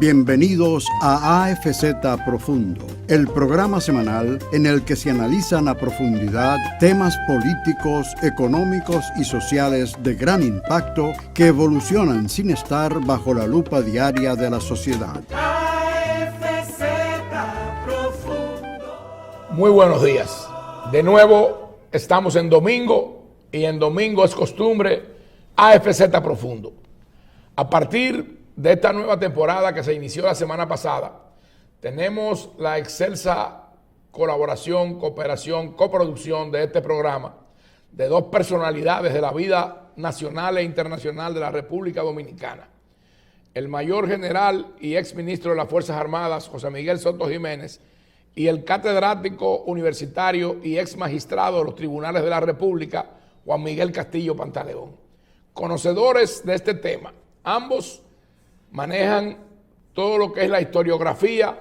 Bienvenidos a AFZ Profundo, el programa semanal en el que se analizan a profundidad temas políticos, económicos y sociales de gran impacto que evolucionan sin estar bajo la lupa diaria de la sociedad. AFZ Profundo. Muy buenos días. De nuevo estamos en domingo y en domingo es costumbre AFZ Profundo. A partir de esta nueva temporada que se inició la semana pasada, tenemos la excelsa colaboración, cooperación, coproducción de este programa de dos personalidades de la vida nacional e internacional de la República Dominicana. El mayor general y exministro de las Fuerzas Armadas, José Miguel Soto Jiménez, y el catedrático universitario y ex magistrado de los tribunales de la República, Juan Miguel Castillo Pantaleón. Conocedores de este tema, ambos manejan todo lo que es la historiografía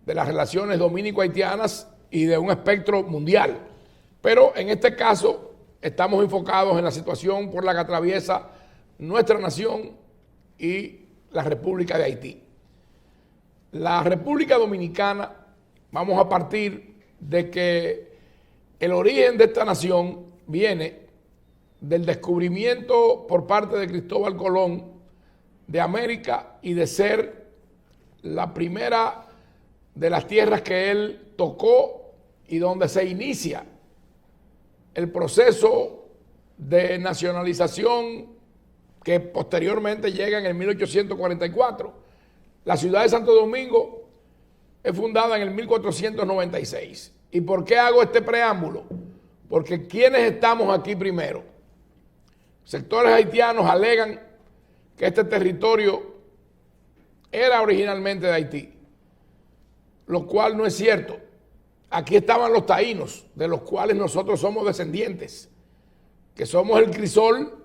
de las relaciones dominico-haitianas y de un espectro mundial. Pero en este caso estamos enfocados en la situación por la que atraviesa nuestra nación y la República de Haití. La República Dominicana, vamos a partir de que el origen de esta nación viene del descubrimiento por parte de Cristóbal Colón de América y de ser la primera de las tierras que él tocó y donde se inicia el proceso de nacionalización que posteriormente llega en el 1844. La ciudad de Santo Domingo es fundada en el 1496. ¿Y por qué hago este preámbulo? Porque ¿quiénes estamos aquí primero? Sectores haitianos alegan que este territorio era originalmente de Haití, lo cual no es cierto. Aquí estaban los taínos, de los cuales nosotros somos descendientes, que somos el crisol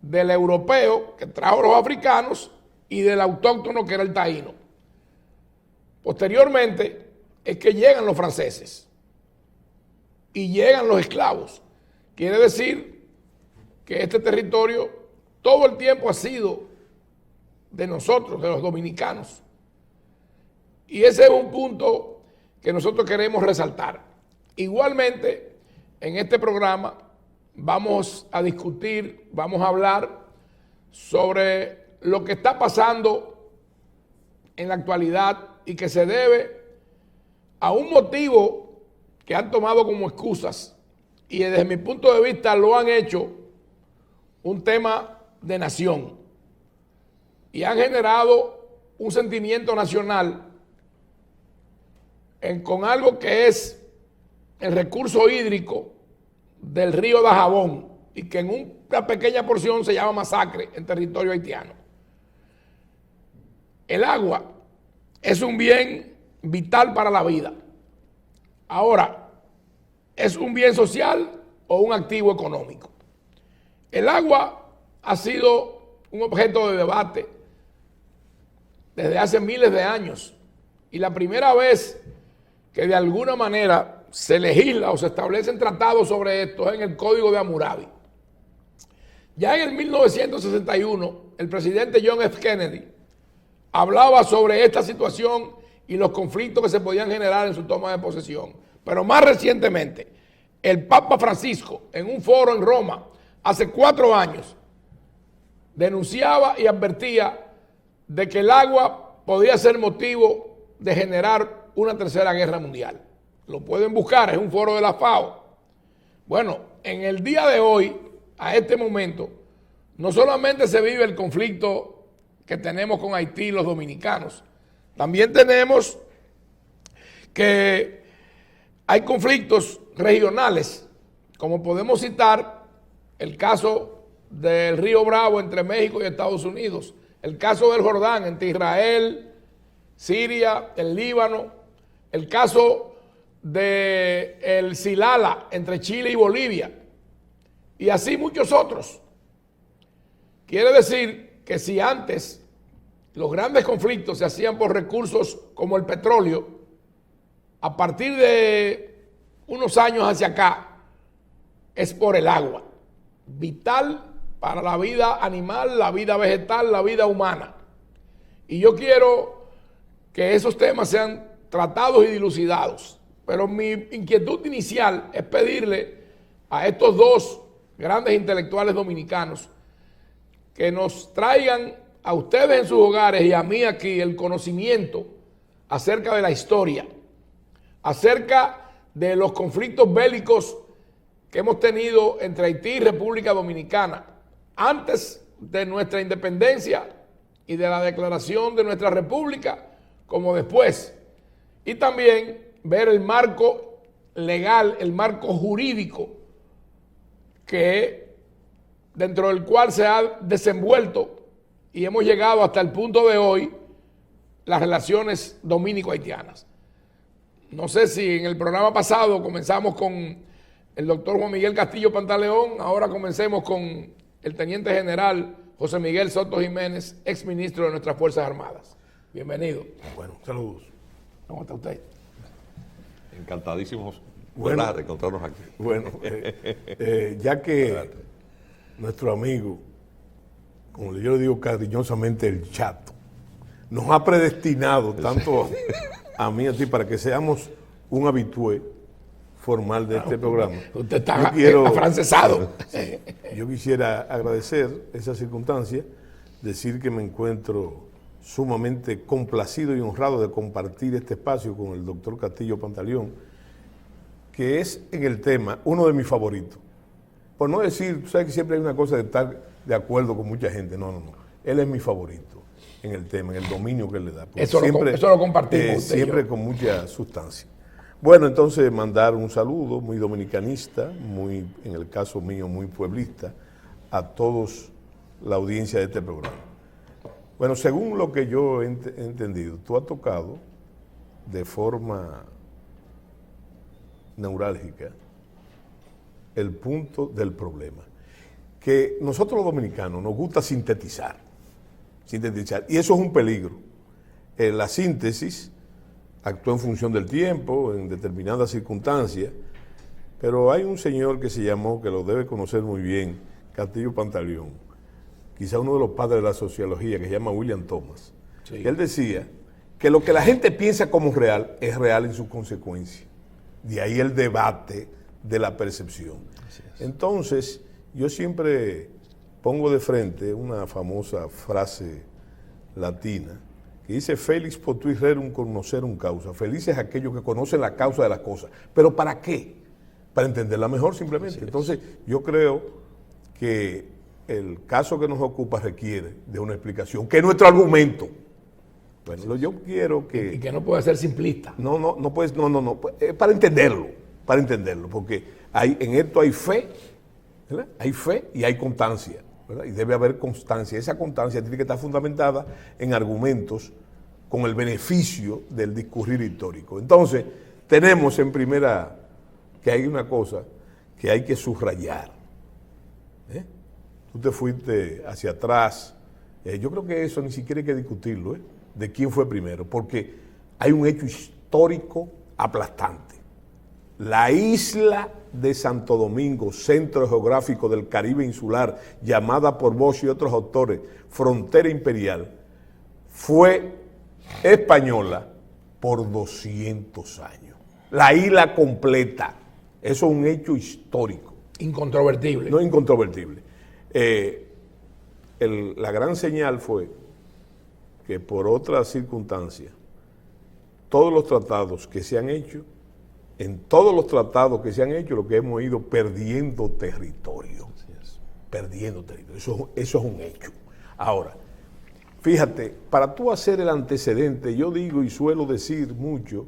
del europeo que trajo a los africanos y del autóctono que era el taíno. Posteriormente es que llegan los franceses y llegan los esclavos. Quiere decir que este territorio todo el tiempo ha sido de nosotros, de los dominicanos. Y ese es un punto que nosotros queremos resaltar. Igualmente, en este programa vamos a discutir, vamos a hablar sobre lo que está pasando en la actualidad y que se debe a un motivo que han tomado como excusas y desde mi punto de vista lo han hecho un tema de nación y han generado un sentimiento nacional con algo que es el recurso hídrico del río Dajabón y que en una pequeña porción se llama Masacre en territorio haitiano. El agua es un bien vital para la vida. Ahora, ¿es un bien social o un activo económico? El agua ha sido un objeto de debate desde hace miles de años y la primera vez que de alguna manera se legisla o se establecen tratados sobre esto es en el Código de Hammurabi. Ya en el 1961 el presidente John F. Kennedy hablaba sobre esta situación y los conflictos que se podían generar en su toma de posesión. Pero más recientemente el Papa Francisco en un foro en Roma hace 4 años denunciaba y advertía de que el agua podía ser motivo de generar una tercera guerra mundial. Lo pueden buscar, es un foro de la FAO. Bueno, en el día de hoy, a este momento, no solamente se vive el conflicto que tenemos con Haití los dominicanos, también tenemos que hay conflictos regionales, como podemos citar el caso del Río Bravo entre México y Estados Unidos, el caso del Jordán entre Israel, Siria, el Líbano, el caso del Silala entre Chile y Bolivia, y así muchos otros. Quiere decir que si antes los grandes conflictos se hacían por recursos como el petróleo, a partir de unos años hacia acá es por el agua, vital para la vida animal, la vida vegetal, la vida humana. Y yo quiero que esos temas sean tratados y dilucidados. Pero mi inquietud inicial es pedirle a estos dos grandes intelectuales dominicanos que nos traigan a ustedes en sus hogares y a mí aquí el conocimiento acerca de la historia, acerca de los conflictos bélicos que hemos tenido entre Haití y República Dominicana antes de nuestra independencia y de la declaración de nuestra república, como después. Y también ver el marco legal, el marco jurídico dentro del cual se ha desenvuelto y hemos llegado hasta el punto de hoy las relaciones dominico-haitianas. No sé si en el programa pasado comenzamos con el doctor Juan Miguel Castillo Pantaleón, ahora comencemos con el teniente general José Miguel Soto Jiménez, ex ministro de nuestras Fuerzas Armadas. Bienvenido. Bueno, saludos. ¿Cómo está usted? Encantadísimos Bueno, de encontrarnos aquí. Bueno, ya que nuestro amigo, como yo le digo cariñosamente, el chato, nos ha predestinado tanto a mí y a ti para que seamos un habitué formal de este programa. Usted está afrancesado. Yo quisiera agradecer esa circunstancia, decir que me encuentro sumamente complacido y honrado de compartir este espacio con el doctor Castillo Pantaleón, que es en el tema uno de mis favoritos. Por no decir, tú sabes que siempre hay una cosa de estar de acuerdo con mucha gente. No. Él es mi favorito en el tema, en el dominio que él le da. Eso lo compartimos. Siempre con mucha sustancia. Bueno, entonces mandar un saludo muy dominicanista, muy, en el caso mío, muy pueblista, a todos la audiencia de este programa. Bueno, según lo que yo he entendido, tú has tocado de forma neurálgica el punto del problema, que nosotros los dominicanos nos gusta sintetizar, y eso es un peligro. La síntesis actúa en función del tiempo, en determinadas circunstancias, pero hay un señor que se llamó, que lo debe conocer muy bien, Castillo Pantaleón, quizá uno de los padres de la sociología, que se llama William Thomas. Sí. Él decía que lo que la gente piensa como real es real en su consecuencia. De ahí el debate de la percepción. Entonces, yo siempre pongo de frente una famosa frase latina que dice: Felix potuit rerum conocerum causa. Felices aquellos que conocen la causa de las cosas. ¿Pero para qué? Para entenderla mejor, simplemente. Entonces, yo creo que el caso que nos ocupa requiere de una explicación, que es nuestro argumento. Bueno, yo quiero que... Y que no puede ser simplista. No puedes, para entenderlo, porque en esto hay fe, ¿verdad? Hay fe y hay constancia, ¿verdad? Y debe haber constancia. Esa constancia tiene que estar fundamentada en argumentos con el beneficio del discurrir histórico. Entonces, tenemos en primera que hay una cosa que hay que subrayar. Tú te fuiste hacia atrás. Yo creo que eso ni siquiera hay que discutirlo, de quién fue primero, porque hay un hecho histórico aplastante. La isla de Santo Domingo, centro geográfico del Caribe insular, llamada por Bosch y otros autores frontera imperial, fue española por 200 años. La isla completa. Eso es un hecho histórico. Incontrovertible. No incontrovertible. La gran señal fue que por otras circunstancias, todos los tratados que se han hecho, en todos los tratados que se han hecho, lo que hemos ido perdiendo territorio. Perdiendo territorio. Eso es un hecho. Ahora, fíjate, para tú hacer el antecedente, yo digo y suelo decir mucho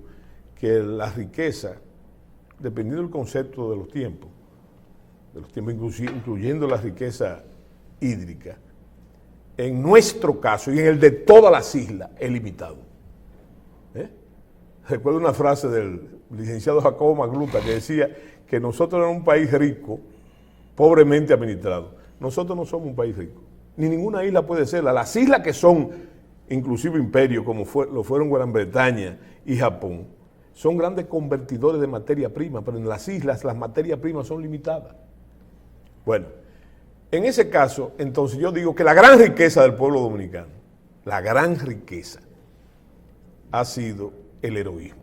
que la riqueza, dependiendo del concepto de los tiempos, incluyendo la riqueza hídrica, en nuestro caso y en el de todas las islas, es limitado. Recuerdo una frase del licenciado Jacobo Magluta que decía que nosotros éramos un país rico, pobremente administrado. Nosotros no somos un país rico, ni ninguna isla puede serla. Las islas que son, inclusive imperios, como lo fueron Gran Bretaña y Japón, son grandes convertidores de materia prima, pero en las islas las materias primas son limitadas. Bueno, en ese caso, entonces yo digo que la gran riqueza del pueblo dominicano, la gran riqueza, ha sido el heroísmo.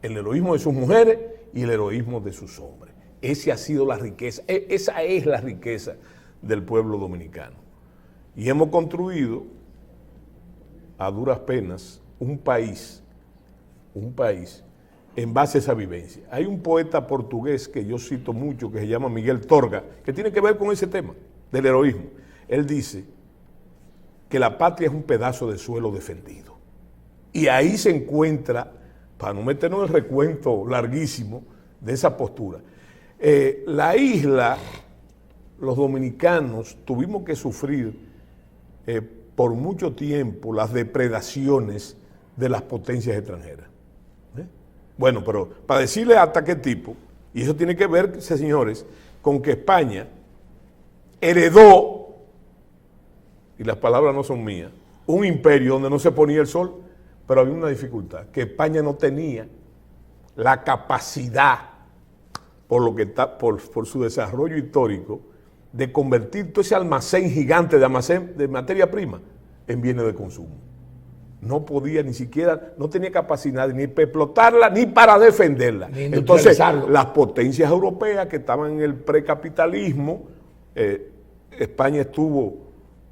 El heroísmo de sus mujeres y el heroísmo de sus hombres. Esa ha sido la riqueza, esa es la riqueza del pueblo dominicano. Y hemos construido a duras penas un país en base a esa vivencia. Hay un poeta portugués que yo cito mucho que se llama Miguel Torga, que tiene que ver con ese tema del heroísmo. Él dice que la patria es un pedazo de suelo defendido. Y ahí se encuentra, para no meternos en el recuento larguísimo de esa postura, la isla, los dominicanos tuvimos que sufrir por mucho tiempo las depredaciones de las potencias extranjeras. Bueno, pero para decirle hasta qué tipo, y eso tiene que ver, señores, con que España heredó, y las palabras no son mías, un imperio donde no se ponía el sol, pero había una dificultad, que España no tenía la capacidad, por su desarrollo histórico, de convertir todo ese almacén gigante de materia prima en bienes de consumo. No podía ni siquiera, no tenía capacidad ni para explotarla ni para defenderla. Entonces, las potencias europeas que estaban en el precapitalismo, España estuvo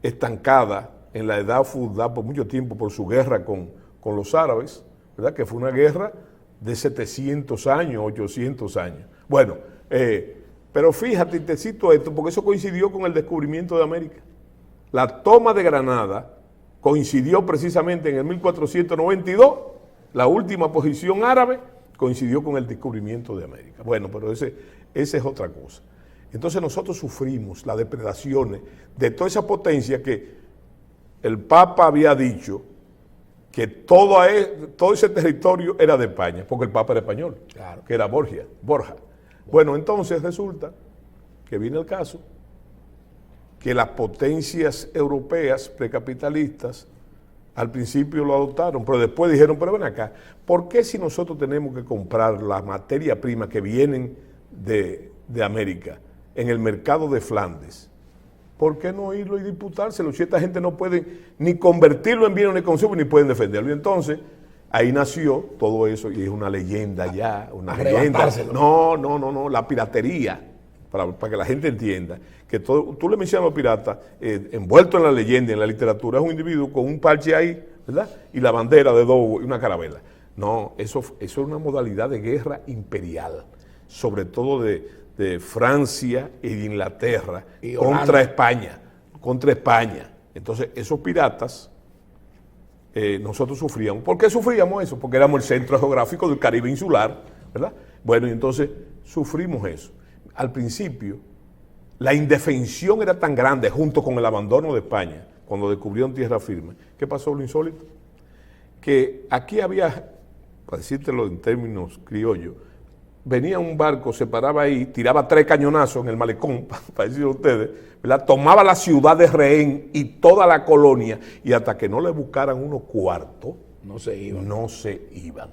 estancada en la edad feudal por mucho tiempo por su guerra con los árabes, ¿verdad? Que fue una guerra de 700 años, 800 años. Bueno, pero fíjate, te cito esto, porque eso coincidió con el descubrimiento de América. La toma de Granada coincidió precisamente en el 1492, la última posición árabe coincidió con el descubrimiento de América. Bueno, pero esa es otra cosa. Entonces nosotros sufrimos las depredaciones de toda esa potencia que el Papa había dicho que todo ese territorio era de España, porque el Papa era español, claro, que era Borja. Bueno, entonces resulta que viene el caso que las potencias europeas precapitalistas al principio lo adoptaron, pero después dijeron, pero ven acá, ¿por qué si nosotros tenemos que comprar las materias primas que vienen de América en el mercado de Flandes? ¿Por qué no irlo y disputárselo? Si esta gente no puede ni convertirlo en bienes de consumo ni pueden defenderlo. Y entonces ahí nació todo eso y es una leyenda ya, una leyenda. No, la piratería, para que la gente entienda, que tú le mencionas a los piratas, envuelto en la leyenda, en la literatura, es un individuo con un parche ahí, ¿verdad? Y la bandera de dos y una carabela. No, eso es una modalidad de guerra imperial, sobre todo de Francia y de Inglaterra contra España. Entonces, esos piratas, nosotros sufríamos. ¿Por qué sufríamos eso? Porque éramos el centro geográfico del Caribe insular, ¿verdad? Bueno, y entonces sufrimos eso. Al principio, la indefensión era tan grande junto con el abandono de España, cuando descubrieron tierra firme. ¿Qué pasó lo insólito? Que aquí había, para decírtelo en términos criollos, venía un barco, se paraba ahí, tiraba 3 cañonazos en el malecón, para decirlo a ustedes, ¿verdad? Tomaba la ciudad de rehén y toda la colonia, y hasta que no le buscaran unos cuartos, no se iban.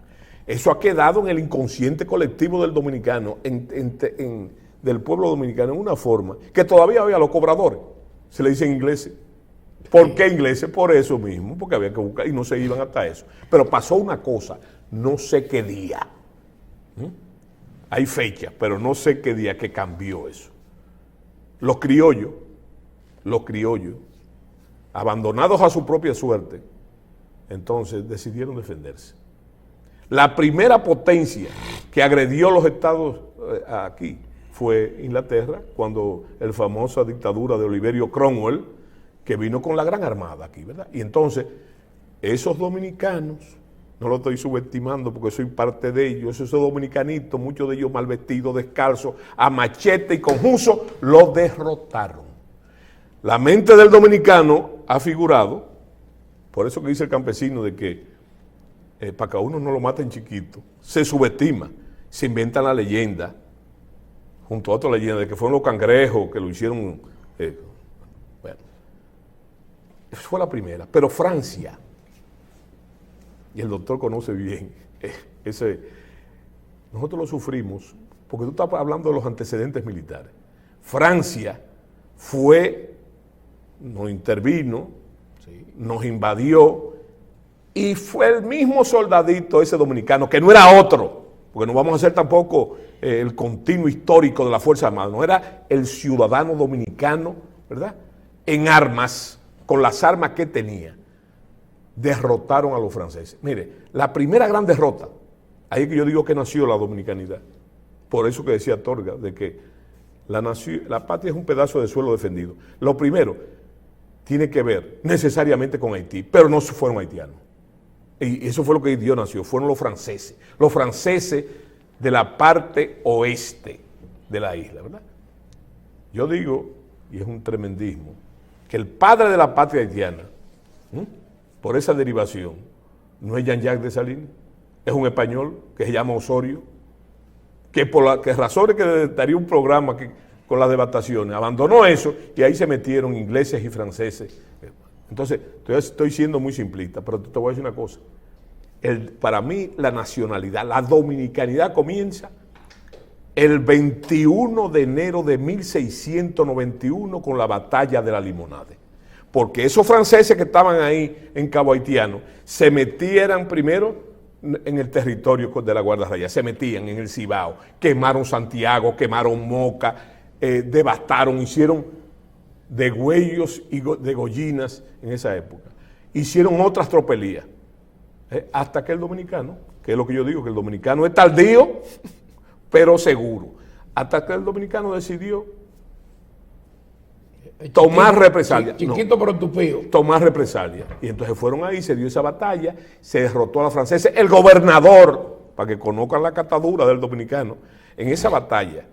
Eso ha quedado en el inconsciente colectivo del dominicano, del pueblo dominicano, en una forma que todavía había los cobradores, se le dicen ingleses. ¿Por qué ingleses? Por eso mismo, porque había que buscar y no se iban hasta eso. Pero pasó una cosa, no sé qué día. Hay fecha, pero no sé qué día que cambió eso. Los criollos, abandonados a su propia suerte, entonces decidieron defenderse. La primera potencia que agredió los estados aquí fue Inglaterra, cuando la famosa dictadura de Oliverio Cromwell, que vino con la Gran Armada aquí, ¿verdad? Y entonces, esos dominicanos, no lo estoy subestimando porque soy parte de ellos, esos dominicanitos, muchos de ellos mal vestidos, descalzos, a machete y conjunzo, los derrotaron. La mente del dominicano ha figurado, por eso que dice el campesino de que para que a uno no lo maten chiquito, se subestima, se inventa la leyenda, junto a otra leyenda, de que fueron los cangrejos que lo hicieron. Bueno, esa fue la primera. Pero Francia, y el doctor conoce bien, nosotros lo sufrimos, porque tú estás hablando de los antecedentes militares. Francia nos intervino, nos invadió, Y fue el mismo soldadito ese dominicano, que no era otro, porque no vamos a hacer tampoco el continuo histórico de la Fuerza Armada, no era el ciudadano dominicano, ¿verdad? En armas, con las armas que tenía, derrotaron a los franceses. Mire, la primera gran derrota, ahí es que yo digo que nació la dominicanidad. Por eso que decía Torga, de que la patria es un pedazo de suelo defendido. Lo primero tiene que ver necesariamente con Haití, pero no fueron haitianos. Y eso fue lo que dio nació, fueron los franceses de la parte oeste de la isla, ¿verdad? Yo digo, y es un tremendismo, que el padre de la patria haitiana, por esa derivación, no es Jean-Jacques Dessalines, es un español que se llama Osorio, que por que razones que daría un programa con las devastaciones, abandonó eso y ahí se metieron ingleses y franceses. Entonces, estoy siendo muy simplista, pero te voy a decir una cosa. Para mí, la nacionalidad, la dominicanidad comienza el 21 de enero de 1691 con la batalla de la Limonade. Porque esos franceses que estaban ahí en Cabo Haitiano se metieran primero en el territorio de la Guardia Real, se metían en el Cibao, quemaron Santiago, quemaron Moca, devastaron, hicieron degüellos y degollinas en esa época. Hicieron otras tropelías, hasta que el dominicano, que es lo que yo digo, que el dominicano es tardío, pero seguro, hasta que el dominicano decidió tomar represalias. Chiquito pero tupío. Tomar represalias. Y entonces fueron ahí, se dio esa batalla, se derrotó a los franceses. El gobernador, para que conozcan la catadura del dominicano, en esa batalla,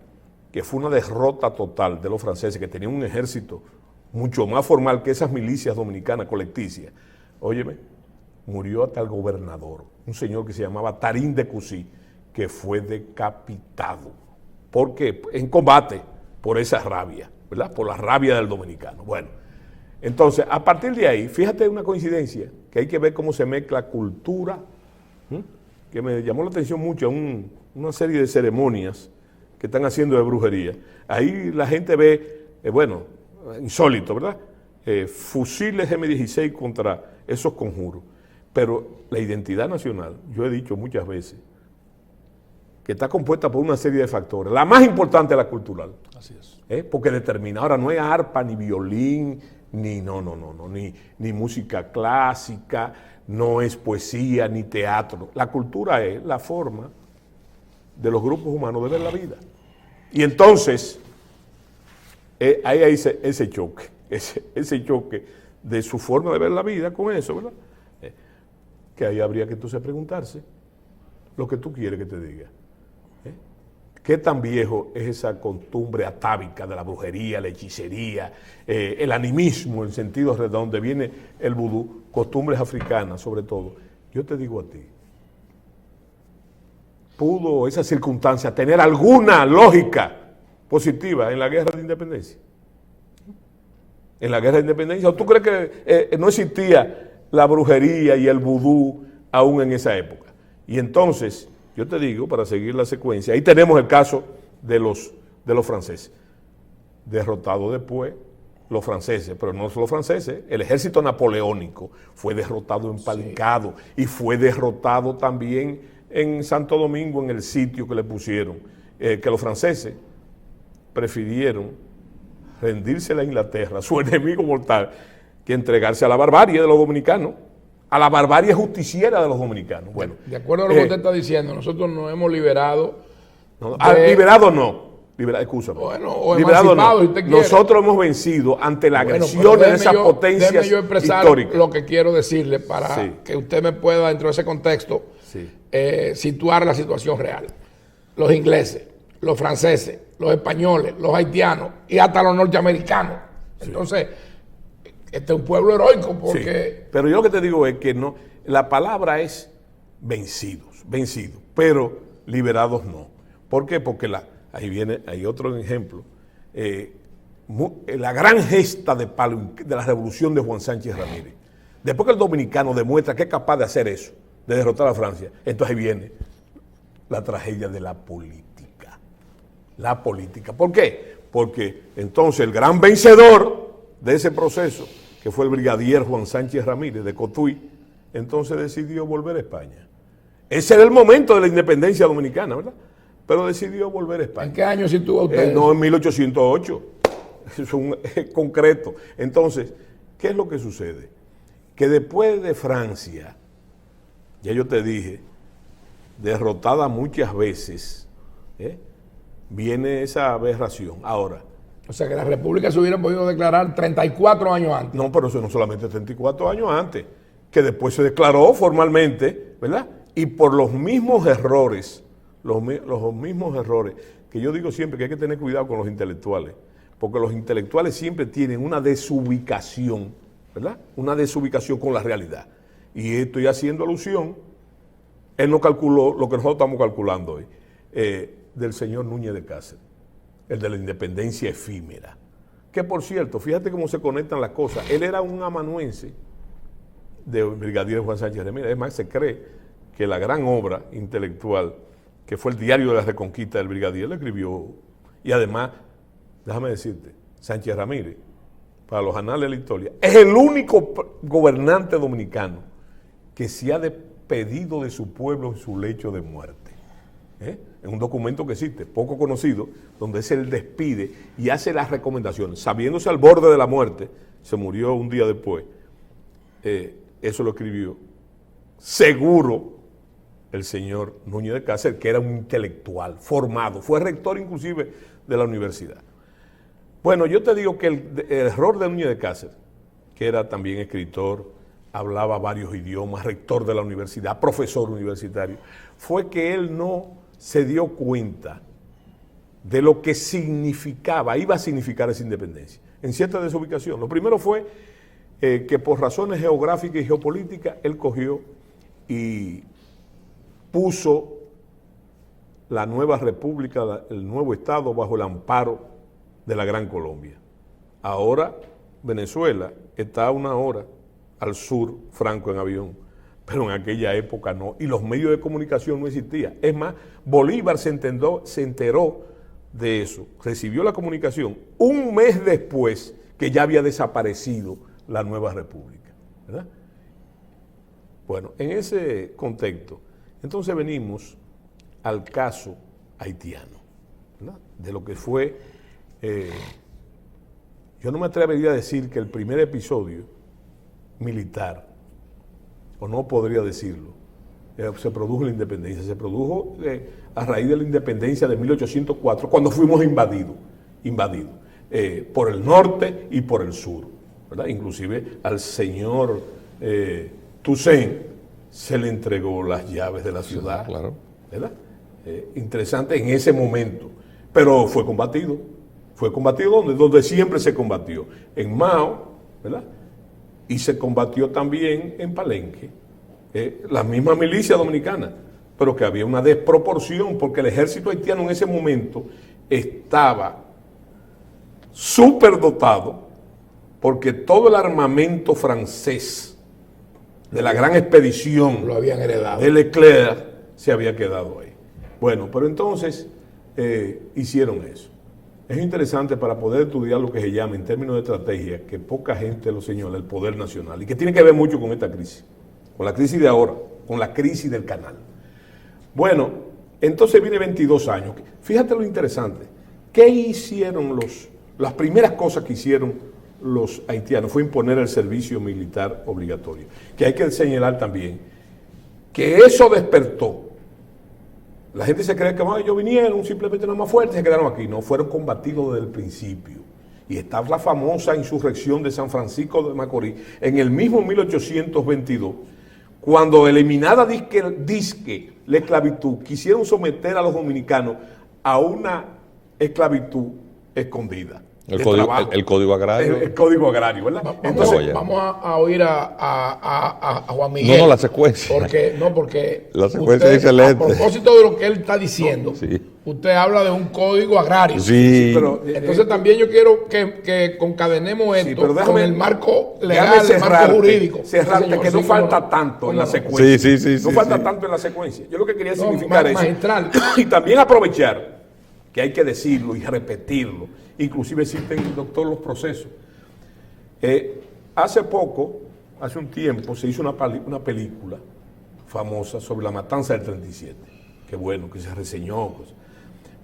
que fue una derrota total de los franceses, que tenían un ejército mucho más formal que esas milicias dominicanas colecticias, óyeme, murió hasta el gobernador, un señor que se llamaba Tarín de Cusí, que fue decapitado. ¿Por qué? En combate, por esa rabia, ¿verdad? Por la rabia del dominicano. Bueno, entonces, a partir de ahí, fíjate una coincidencia, que hay que ver cómo se mezcla cultura, que me llamó la atención mucho, una serie de ceremonias que están haciendo de brujería. Ahí la gente ve, bueno, insólito, ¿verdad? Fusiles M16 contra esos conjuros. Pero la identidad nacional, yo he dicho muchas veces, que está compuesta por una serie de factores. La más importante es la cultural. Así es. Porque determina, ahora no es arpa, ni violín, ni música clásica, no es poesía, ni teatro. La cultura es la forma de los grupos humanos de ver la vida. Y entonces, ahí hay ese choque, ese choque de su forma de ver la vida con eso, ¿verdad? Que ahí habría que entonces preguntarse lo que tú quieres que te diga. ¿Qué tan viejo es esa costumbre atávica de la brujería, la hechicería, el animismo, en sentido de donde viene el vudú, costumbres africanas sobre todo? Yo te digo a ti, ¿pudo esa circunstancia tener alguna lógica positiva en la guerra de independencia? En la guerra de independencia, ¿o tú crees que no existía la brujería y el vudú aún en esa época? Y entonces, yo te digo, para seguir la secuencia, ahí tenemos el caso de los franceses. Derrotados después los franceses, pero no solo los franceses, el ejército napoleónico fue derrotado en Palicado, y fue derrotado también en Santo Domingo, en el sitio que le pusieron, que los franceses prefirieron rendirse a la Inglaterra, su enemigo mortal, que entregarse a la barbarie de los dominicanos, a la barbarie justiciera de los dominicanos. Bueno, de acuerdo a lo que usted está diciendo, nosotros nos hemos liberado. Liberado no. Escúchame. Bueno, o liberado emancipado, no. si usted quiere. Nosotros hemos vencido ante la agresión de esas potencias déjeme yo expresar históricas. lo que quiero decirle para que usted me pueda, dentro de ese contexto, situar la situación real. Los ingleses, los franceses, los españoles, los haitianos y hasta los norteamericanos. Entonces, este es un pueblo heroico porque... Sí, pero yo lo que te digo es que no, la palabra es vencidos, pero liberados no. ¿Por qué? Porque hay otro ejemplo. La gran gesta de la revolución de Juan Sánchez Ramírez. Después que el dominicano demuestra que es capaz de hacer eso, de derrotar a Francia, entonces ahí viene la tragedia de la política. La política. ¿Por qué? Porque entonces el gran vencedor de ese proceso, que fue el brigadier Juan Sánchez Ramírez de Cotuí, entonces decidió volver a España. Ese era el momento de la independencia dominicana, ¿verdad? Pero decidió volver a España. ¿En qué año situó usted? No, en 1808. Eso es concreto. Entonces, ¿qué es lo que sucede? Que después de Francia, ya yo te dije, derrotada muchas veces, viene esa aberración. Ahora, O sea, que las repúblicas se hubieran podido declarar 34 años antes. no, pero eso no solamente 34 años antes, que después se declaró formalmente, ¿verdad? Y por los mismos errores, los mismos errores, que yo digo siempre que hay que tener cuidado con los intelectuales, porque los intelectuales siempre tienen una desubicación, ¿verdad? Una desubicación con la realidad. Y estoy haciendo alusión, él no calculó lo que nosotros estamos calculando hoy, del señor Núñez de Cáceres, el de la independencia efímera. Que por cierto, fíjate cómo se conectan las cosas. Él era un amanuense de Brigadier Juan Sánchez Ramírez. Es más, se cree que la gran obra intelectual, que fue el diario de la Reconquista del Brigadier, lo escribió. Y además, déjame decirte, Sánchez Ramírez, para los anales de la historia, es el único gobernante dominicano que se ha despedido de su pueblo en su lecho de muerte. En un documento que existe, poco conocido, donde se despide y hace las recomendaciones, sabiéndose al borde de la muerte, se murió un día después, eso lo escribió seguro el señor Núñez de Cáceres, que era un intelectual formado, fue rector inclusive de la universidad. Bueno, yo te digo que el error de Núñez de Cáceres, que era también escritor, hablaba varios idiomas, rector de la universidad, profesor universitario, fue que él no se dio cuenta de lo que significaba, iba a significar esa independencia, en cierta desubicación. Lo primero fue que por razones geográficas y geopolíticas, él cogió y puso la nueva república, el nuevo Estado, bajo el amparo de la Gran Colombia. Ahora Venezuela está a 1 hora al sur, franco en avión, pero en aquella época no, y los medios de comunicación no existían. Es más, Bolívar se enteró de eso, recibió la comunicación un mes después que ya había desaparecido la nueva república, ¿verdad? Bueno, en ese contexto, entonces venimos al caso haitiano, ¿verdad? De lo que fue, yo no me atrevería a decir que el primer episodio militar, o no podría decirlo, se produjo la independencia, se produjo a raíz de la independencia de 1804, cuando fuimos invadidos por el norte y por el sur, ¿verdad? Inclusive al señor Toussaint se le entregó las llaves de la ciudad, sí, claro. ¿Verdad? Interesante en ese momento, pero fue combatido donde siempre se combatió, en Mao, ¿verdad? Y se combatió también en Palenque, la misma milicia dominicana, pero que había una desproporción porque el ejército haitiano en ese momento estaba superdotado porque todo el armamento francés de la gran expedición Lo habían heredado. de Leclerc se había quedado ahí. Bueno, pero entonces hicieron eso. Es interesante para poder estudiar lo que se llama en términos de estrategia, que poca gente lo señala, el poder nacional, y que tiene que ver mucho con esta crisis, con la crisis de ahora, con la crisis del canal. Bueno, entonces viene 22 años. Fíjate lo interesante. ¿Qué hicieron las primeras cosas que hicieron los haitianos? Fue imponer el servicio militar obligatorio. Que hay que señalar también que eso despertó. La gente se cree que ellos vinieron simplemente nada más fuertes y se quedaron aquí. No, fueron combatidos desde el principio. Y está la famosa insurrección de San Francisco de Macorís en el mismo 1822, cuando eliminada disque la esclavitud, quisieron someter a los dominicanos a una esclavitud escondida. El código agrario. El código agrario, ¿verdad? Entonces, vamos a oír a Juan Miguel. No, la secuencia. Porque la secuencia usted, es excelente. A propósito de lo que él está diciendo, Sí. usted habla de un código agrario. Sí. Pero, Entonces también yo quiero que concadenemos esto pero déjame- con el marco déjame legal, el marco jurídico. cerrarte, Sí, señor, que no sí, falta cómo no. tanto en la ¿Cómo no? secuencia. Sí, no falta sí. tanto en la secuencia. Yo lo que quería No, significar es magistral. y también aprovechar que hay que decirlo y repetirlo. Inclusive existen, doctor, los procesos. Hace poco, hace un tiempo se hizo una película famosa sobre la matanza del 37. Qué bueno, que se reseñó. Pues.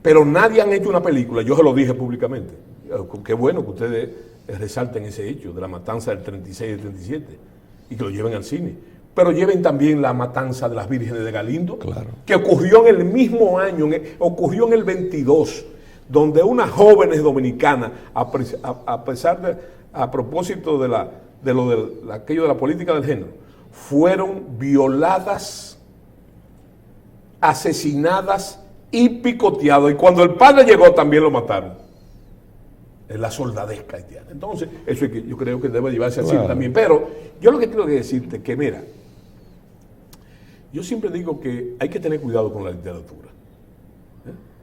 Pero nadie han hecho una película, yo se lo dije públicamente. Qué bueno que ustedes resalten ese hecho de la matanza del 36 y del 37 y que lo lleven al cine. Pero lleven también la matanza de las vírgenes de Galindo, Claro. que ocurrió en el mismo año, ocurrió en el 22, donde unas jóvenes dominicanas, a propósito de aquello de la política del género, fueron violadas, asesinadas y picoteadas. Y cuando el padre llegó también lo mataron. Es la soldadesca haitiana. Entonces, eso es que yo creo que debe llevarse así también. Pero yo lo que quiero decirte es que, mira, yo siempre digo que hay que tener cuidado con la literatura.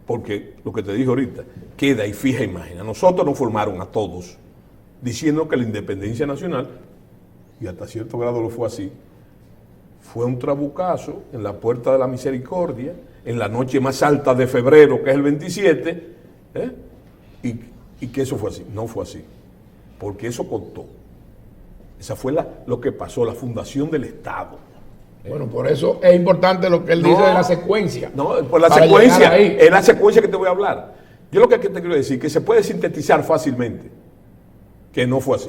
Porque lo que te dije ahorita, queda y fija imagen. A nosotros nos formaron a todos diciendo que la independencia nacional, y hasta cierto grado lo fue así, fue un trabucazo en la Puerta de la Misericordia, en la noche más alta de febrero, que es el 27, y que eso fue así. No fue así, porque eso costó. Esa fue lo que pasó, la fundación del Estado. Bueno, por eso es importante lo que él dice de la secuencia. No, por la para secuencia, llegar ahí. es la secuencia que te voy a hablar. Yo lo que te quiero decir, que se puede sintetizar fácilmente, que no fue así.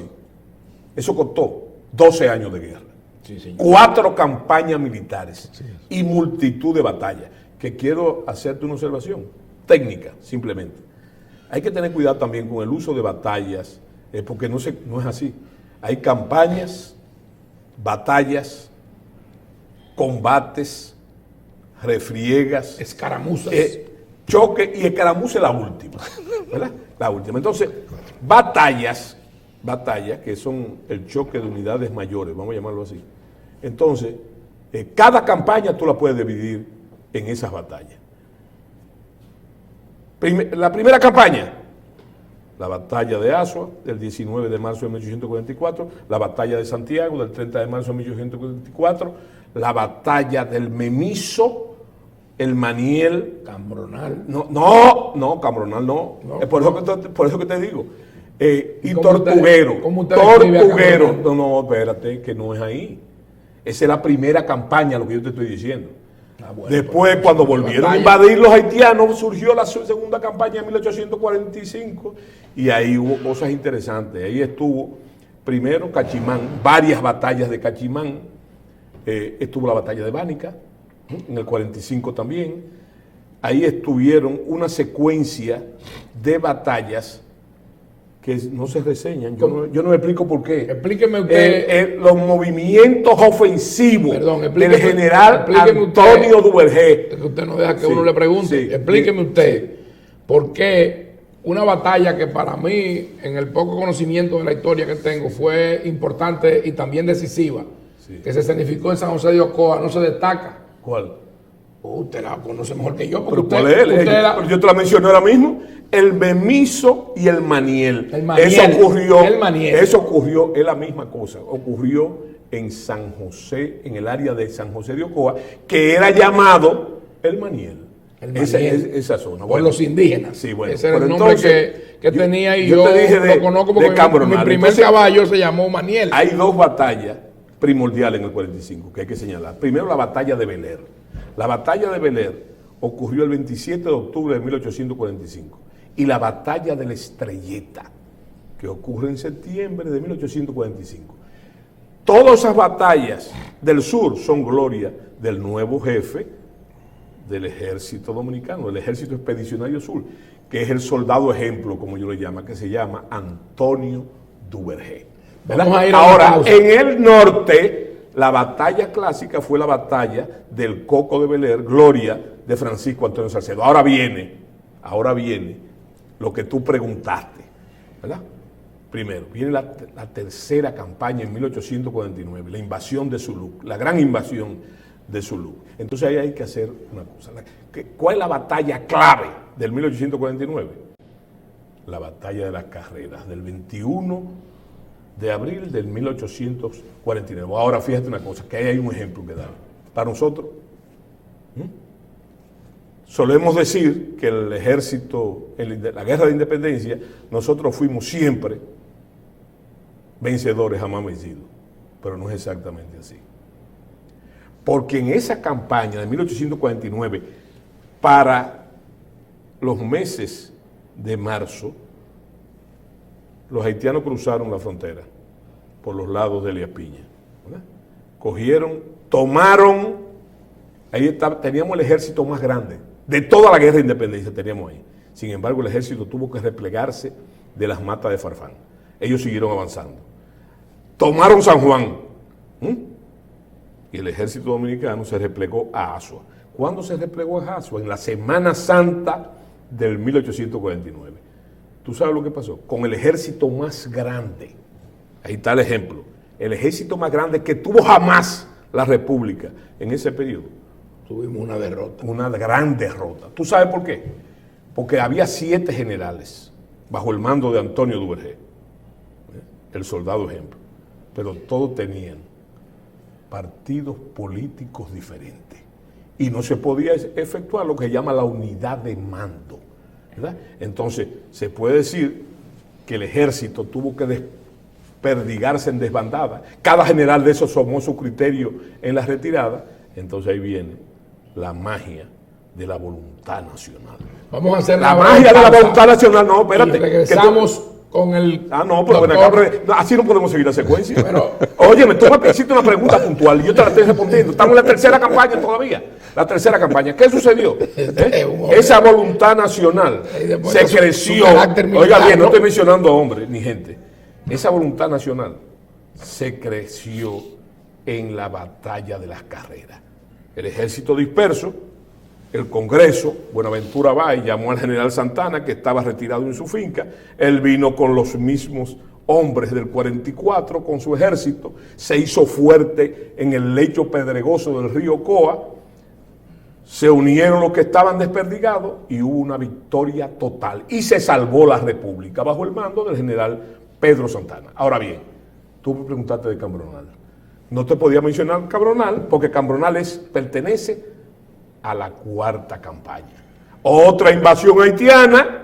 Eso costó 12 años de guerra, Sí, señor. 4 campañas militares y multitud de batallas. Que quiero hacerte una observación técnica, simplemente. Hay que tener cuidado también con el uso de batallas, porque no es así. Hay campañas, batallas, combates, refriegas, Escaramuzas. choque, y escaramuza es la última, ¿verdad? La última. Entonces, batallas que son el choque de unidades mayores, vamos a llamarlo así. Entonces, cada campaña tú la puedes dividir en esas batallas. La primera campaña, la batalla de Azua, del 19 de marzo de 1844, la batalla de Santiago, del 30 de marzo de 1844, la batalla del Memiso, el Maniel. Cambronal. No, Cambronal no. Por eso que te digo. Y Tortuguero. ¿Cómo usted describe a Tortuguero. Cambronal? No, espérate, que no es ahí. Esa es la primera campaña, lo que yo te estoy diciendo. Bueno, Después, cuando volvieron a invadir los haitianos, surgió la segunda campaña en 1845 y ahí hubo cosas interesantes. Ahí estuvo primero Cachimán, varias batallas de Cachimán, estuvo la batalla de Bánica, en el 45 también. Ahí estuvieron una secuencia de batallas que no se reseñan. Yo no me explico por qué. Explíqueme usted. Los movimientos ofensivos del general Antonio Duvergé. Que usted no deja que uno le pregunte. Explíqueme usted por qué una batalla que para mí, en el poco conocimiento de la historia que tengo, fue importante y también decisiva, que se escenificó en San José de Ocoa, no se destaca. ¿Cuál? Usted la conoce mejor que yo. ¿Pero cuál es? Yo te la mencioné ahora mismo. El Memiso y el Maniel. Eso ocurrió, es la misma cosa. Ocurrió en San José, en el área de San José de Ocoa, que era llamado el Maniel. Esa zona. Por los indígenas. Sí, bueno. Ese era el nombre que tenía y yo te dije lo conozco porque mi primer caballo se llamó Maniel. Hay 2 batallas primordiales en el 45 que hay que señalar. Primero, la batalla de Beler. La batalla de Beler ocurrió el 27 de octubre de 1845 y la batalla de la Estrelleta, que ocurre en septiembre de 1845. Todas esas batallas del sur son gloria del nuevo jefe del ejército dominicano, el ejército expedicionario sur, que es el soldado ejemplo, como yo le llamo, que se llama Antonio Duvergé. Ahora, en el norte, la batalla clásica fue la batalla del Coco de Beler, gloria de Francisco Antonio Salcedo. Ahora viene lo que tú preguntaste, ¿verdad? Primero, viene la tercera campaña en 1849, la invasión de Zulú, la gran invasión de Zulú. Entonces ahí hay que hacer una cosa. ¿Cuál es la batalla clave del 1849? La batalla de las carreras, del 21 de abril del 1849. Ahora fíjate una cosa, que ahí hay un ejemplo que dar. Para nosotros, solemos decir que el ejército, en la guerra de independencia, nosotros fuimos siempre vencedores, jamás vencidos. pero no es exactamente así. Porque en esa campaña de 1849, para los meses de marzo, los haitianos cruzaron la frontera por los lados de Elías Piña, ¿verdad? Cogieron, tomaron, teníamos el ejército más grande de toda la guerra de independencia, teníamos ahí. Sin embargo, el ejército tuvo que replegarse de las matas de Farfán. Ellos siguieron avanzando. Tomaron San Juan. Y el ejército dominicano se replegó a Asua. ¿Cuándo se replegó a Asua? En la Semana Santa del 1849. ¿Tú sabes lo que pasó? Con el ejército más grande. Ahí está el ejemplo. El ejército más grande que tuvo jamás la República en ese periodo. Tuvimos una derrota. Una gran derrota. ¿Tú sabes por qué? Porque había 7 generales bajo el mando de Antonio Duvergé, el soldado ejemplo. Pero todos tenían partidos políticos diferentes. Y no se podía efectuar lo que se llama la unidad de mando, ¿verdad? Entonces, se puede decir que el ejército tuvo que desperdigarse en desbandada. Cada general de esos tomó su criterio en la retirada. Entonces ahí viene la magia de la voluntad nacional. Vamos a hacer la magia de la voluntad nacional. No, espérate. Y regresamos con el... no, pero ven acá, así no podemos seguir la secuencia. Pero, óyeme, tú me hiciste una pregunta puntual y yo te la estoy respondiendo. Estamos en la tercera campaña todavía. La tercera campaña. ¿Qué sucedió? Esa voluntad nacional se creció. Oiga bien, no estoy mencionando a hombres ni gente. Esa voluntad nacional se creció en la batalla de las carreras. El ejército disperso, el Congreso, Buenaventura Bay llamó al general Santana, que estaba retirado en su finca. Él vino con los mismos hombres del 44, con su ejército, se hizo fuerte en el lecho pedregoso del río Coa, se unieron los que estaban desperdigados y hubo una victoria total. Y se salvó la República bajo el mando del general Pedro Santana. Ahora bien, tú me preguntaste de Cambronal. No te podía mencionar Cambronal porque Cambronal pertenece a la cuarta campaña. Otra invasión haitiana.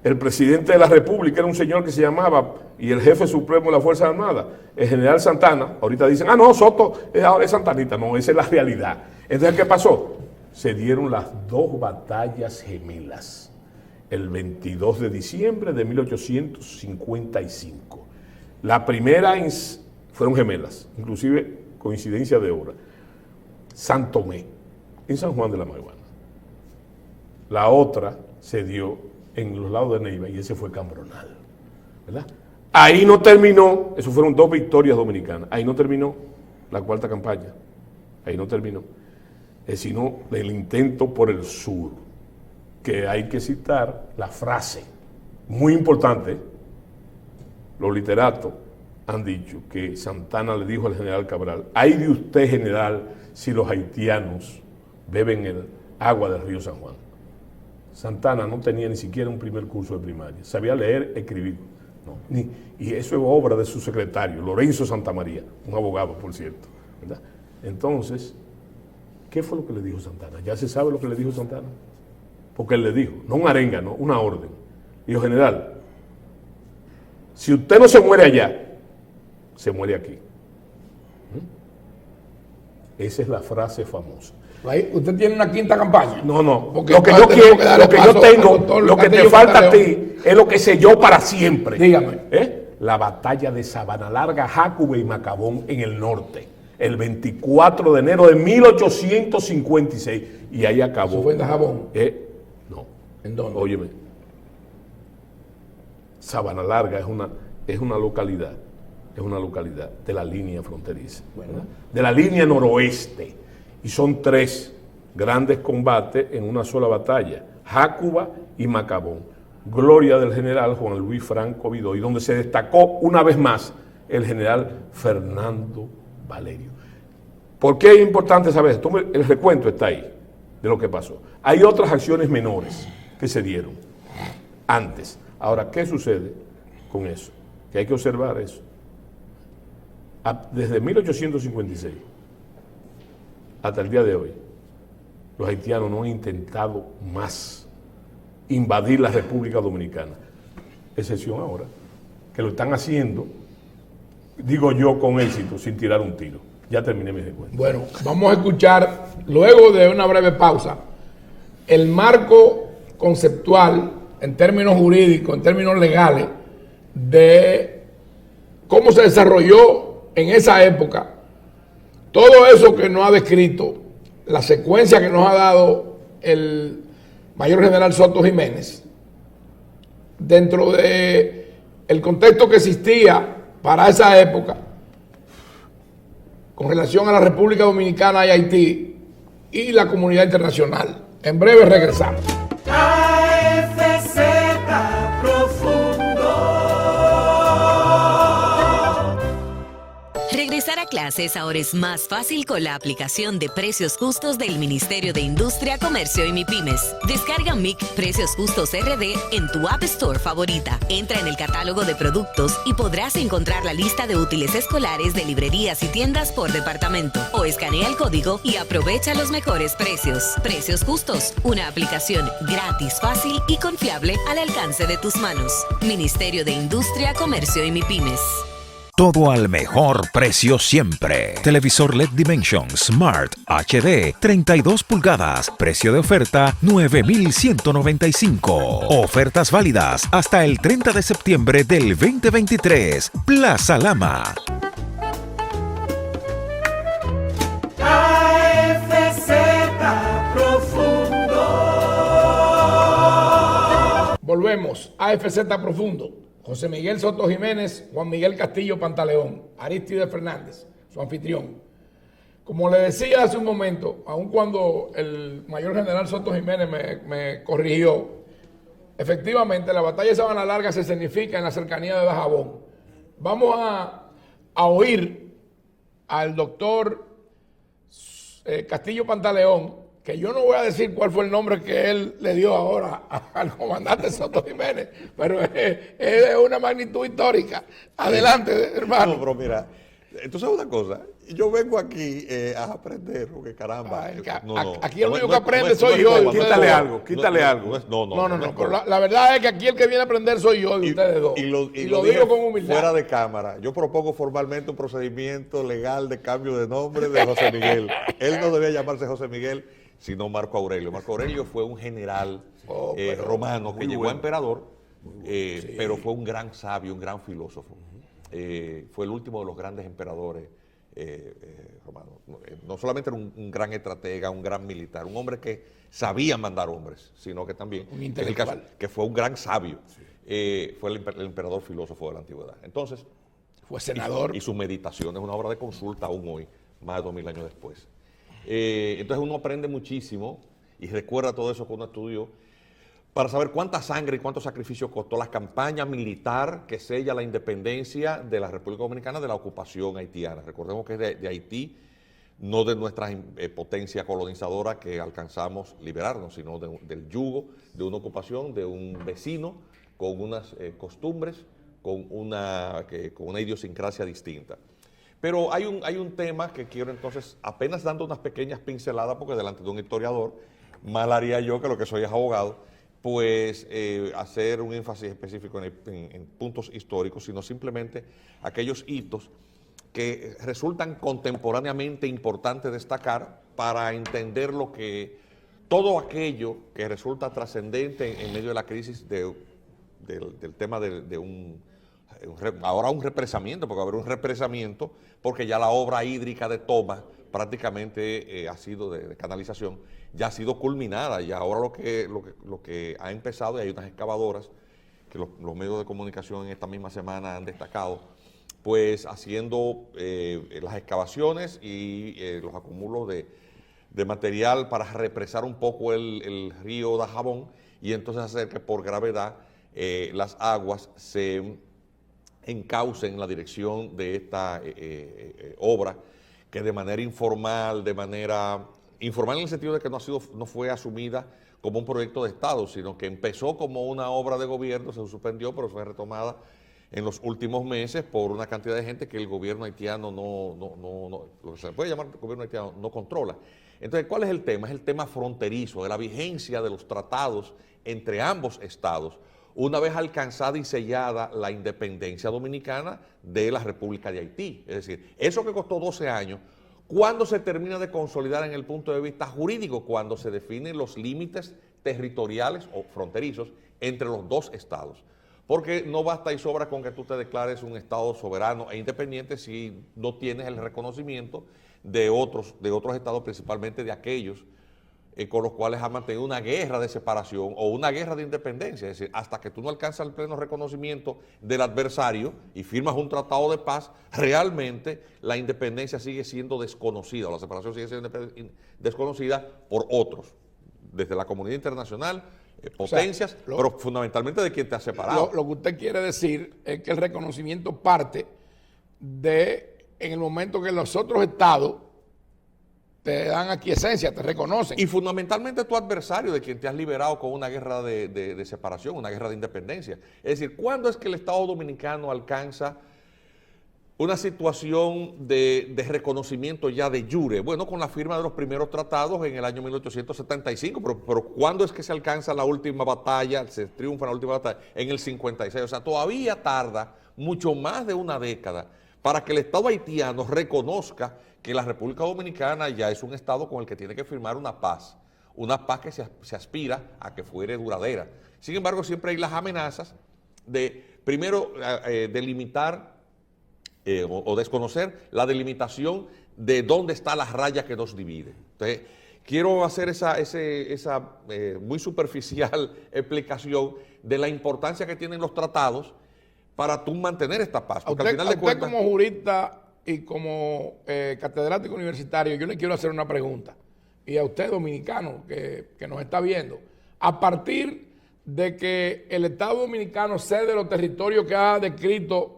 El presidente de la República era un señor que se llamaba, y el jefe supremo de la Fuerza Armada, el general Santana. Ahorita dicen, no, Soto ahora es santanita. No, esa es la realidad. Entonces, ¿qué pasó? Se dieron las 2 batallas gemelas. El 22 de diciembre de 1855. La primera fueron gemelas, inclusive coincidencia de hora. San Tomé, en San Juan de la Maguana. La otra se dio en los lados de Neiva y ese fue Cambronal, ¿verdad? Ahí no terminó, eso fueron 2 victorias dominicanas, ahí no terminó la cuarta campaña, ahí no terminó, sino el intento por el sur, que hay que citar la frase, muy importante, los literatos han dicho que Santana le dijo al general Cabral, ay de usted, general, si los haitianos beben el agua del río San Juan. Santana no tenía ni siquiera un primer curso de primaria, sabía leer, escribir, y eso es obra de su secretario, Lorenzo Santamaría, un abogado, por cierto, ¿verdad? Entonces, ¿qué fue lo que le dijo Santana? Ya se sabe lo que le dijo Santana, porque él le dijo, no una arenga, no, una orden. Dijo, general, si usted no se muere allá, se muere aquí. Esa es la frase famosa. ¿Usted tiene una quinta campaña? No. Porque lo que yo quiero, lo que yo tengo, lo que te falta a ti, es lo que selló para siempre. Dígame. La batalla de Sabana Larga, Jácube y Macabón en el norte. El 24 de enero de 1856. Y ahí acabó. ¿Eso fue en Dajabón? No. ¿En dónde? Óyeme. Sabana Larga es una localidad. Es una localidad de la línea fronteriza. Bueno. De la línea noroeste. Y son 3 grandes combates en una sola batalla, Jácuba y Macabón. Gloria del general Juan Luis Franco Vidoy, donde se destacó una vez más el general Fernando Valerio. ¿Por qué es importante saber esto? El recuento está ahí de lo que pasó. Hay otras acciones menores que se dieron antes. Ahora, ¿qué sucede con eso? Que hay que observar eso. Desde 1856 hasta el día de hoy, los haitianos no han intentado más invadir la República Dominicana, excepción ahora, que lo están haciendo digo yo, con éxito, sin tirar un tiro. Ya terminé mi recuento. Bueno, vamos a escuchar, luego de una breve pausa, el marco conceptual en términos jurídicos, en términos legales, de cómo se desarrolló en esa época todo eso que nos ha descrito, la secuencia que nos ha dado el mayor general Soto Jiménez, dentro de el contexto que existía para esa época con relación a la República Dominicana y Haití y la comunidad internacional. En breve regresamos. AFZ Profundo. Regresar a clases ahora es más fácil con la aplicación de Precios Justos del Ministerio de Industria, Comercio y MIPYMES. Descarga MIC Precios Justos RD en tu App Store favorita. Entra en el catálogo de productos y podrás encontrar la lista de útiles escolares de librerías y tiendas por departamento. O escanea el código y aprovecha los mejores precios. Precios Justos, una aplicación gratis, fácil y confiable al alcance de tus manos. Ministerio de Industria, Comercio y MIPYMES. Todo al mejor precio siempre. Televisor LED Dimension Smart HD 32 pulgadas. Precio de oferta 9,195. Ofertas válidas hasta el 30 de septiembre del 2023. Plaza Lama. AFZ Profundo. Volvemos a AFZ Profundo. José Miguel Soto Jiménez, Juan Miguel Castillo Pantaleón, Aristides Fernández, su anfitrión. Como le decía hace un momento, aun cuando el mayor general Soto Jiménez me corrigió, efectivamente la batalla de Sabana Larga se significa en la cercanía de Dajabón. Vamos a oír al doctor Castillo Pantaleón, que yo no voy a decir cuál fue el nombre que él le dio ahora al comandante Soto Jiménez, pero es de una magnitud histórica. Adelante, hermano. No, pero mira, tú sabes una cosa, yo vengo aquí a aprender, porque caramba. Aquí el único que aprende soy yo. Quítale algo. No, pero la verdad es que aquí el que viene a aprender soy yo de ustedes dos. Y lo digo con humildad. Fuera de cámara, yo propongo formalmente un procedimiento legal de cambio de nombre de José Miguel. Él no debía llamarse José Miguel, sino Marco Aurelio. Marco Aurelio fue un general romano que llegó a emperador, pero fue un gran sabio, un gran filósofo. Fue el último de los grandes emperadores romanos. No solamente era un gran estratega, un gran militar, un hombre que sabía mandar hombres, sino que también, un intelectual, que fue un gran sabio. Fue el emperador filósofo de la antigüedad. Entonces, fue senador. Y su meditación es una obra de consulta aún hoy, más de 2000 años después. Entonces uno aprende muchísimo y recuerda todo eso que uno estudió para saber cuánta sangre y cuánto sacrificio costó la campaña militar que sella la independencia de la República Dominicana de la ocupación haitiana. Recordemos que es de Haití, no de nuestra potencia colonizadora que alcanzamos liberarnos, sino del yugo de una ocupación de un vecino con unas costumbres, con una idiosincrasia distinta. Pero hay un tema que quiero entonces, apenas dando unas pequeñas pinceladas, porque delante de un historiador, mal haría yo, que lo que soy es abogado, pues hacer un énfasis específico en puntos históricos, sino simplemente aquellos hitos que resultan contemporáneamente importantes destacar para entender todo aquello que resulta trascendente en medio de la crisis del tema ahora un represamiento, porque va a haber un represamiento, porque ya la obra hídrica de toma prácticamente ha sido de canalización, ya ha sido culminada, y ahora lo que ha empezado, y hay unas excavadoras que los medios de comunicación en esta misma semana han destacado, pues haciendo las excavaciones y los acumulos de material para represar un poco el río Dajabón, y entonces hacer que por gravedad las aguas se encaucen en la dirección de esta obra, que de manera informal, informal en el sentido de que no fue asumida como un proyecto de Estado, sino que empezó como una obra de gobierno, se suspendió, pero fue retomada en los últimos meses por una cantidad de gente que el gobierno haitiano lo que se puede llamar gobierno haitiano no controla. Entonces, ¿cuál es el tema? Es el tema fronterizo, de la vigencia de los tratados entre ambos estados, una vez alcanzada y sellada la independencia dominicana de la República de Haití. Es decir, eso que costó 12 años, ¿cuándo se termina de consolidar en el punto de vista jurídico? Cuando se definen los límites territoriales o fronterizos entre los dos estados. Porque no basta y sobra con que tú te declares un estado soberano e independiente si no tienes el reconocimiento de otros estados, principalmente de aquellos con los cuales ha mantenido una guerra de separación o una guerra de independencia. Es decir, hasta que tú no alcanzas el pleno reconocimiento del adversario y firmas un tratado de paz, realmente la independencia sigue siendo desconocida, o la separación sigue siendo desconocida por otros, desde la comunidad internacional, potencias, o sea, pero fundamentalmente de quien te ha separado. Lo que usted quiere decir es que el reconocimiento parte de, en el momento que los otros estados te dan aquiescencia, te reconocen. Y fundamentalmente tu adversario, de quien te has liberado con una guerra de separación, una guerra de independencia. Es decir, ¿cuándo es que el Estado Dominicano alcanza una situación de reconocimiento ya de jure? Bueno, con la firma de los primeros tratados en el año 1875, pero ¿cuándo es que se alcanza la última batalla, se triunfa la última batalla? En el 56, o sea, todavía tarda mucho más de una década para que el Estado haitiano reconozca que la República Dominicana ya es un Estado con el que tiene que firmar una paz que se aspira a que fuere duradera. Sin embargo, siempre hay las amenazas de, primero, delimitar o desconocer la delimitación de dónde está la raya que nos divide. Entonces, quiero hacer esa muy superficial explicación de la importancia que tienen los tratados para tú mantener esta paz. Porque al final de cuentas, como jurista y como catedrático universitario, yo le quiero hacer una pregunta. Y a usted, dominicano, que nos está viendo, a partir de que el Estado Dominicano cede los territorios que ha descrito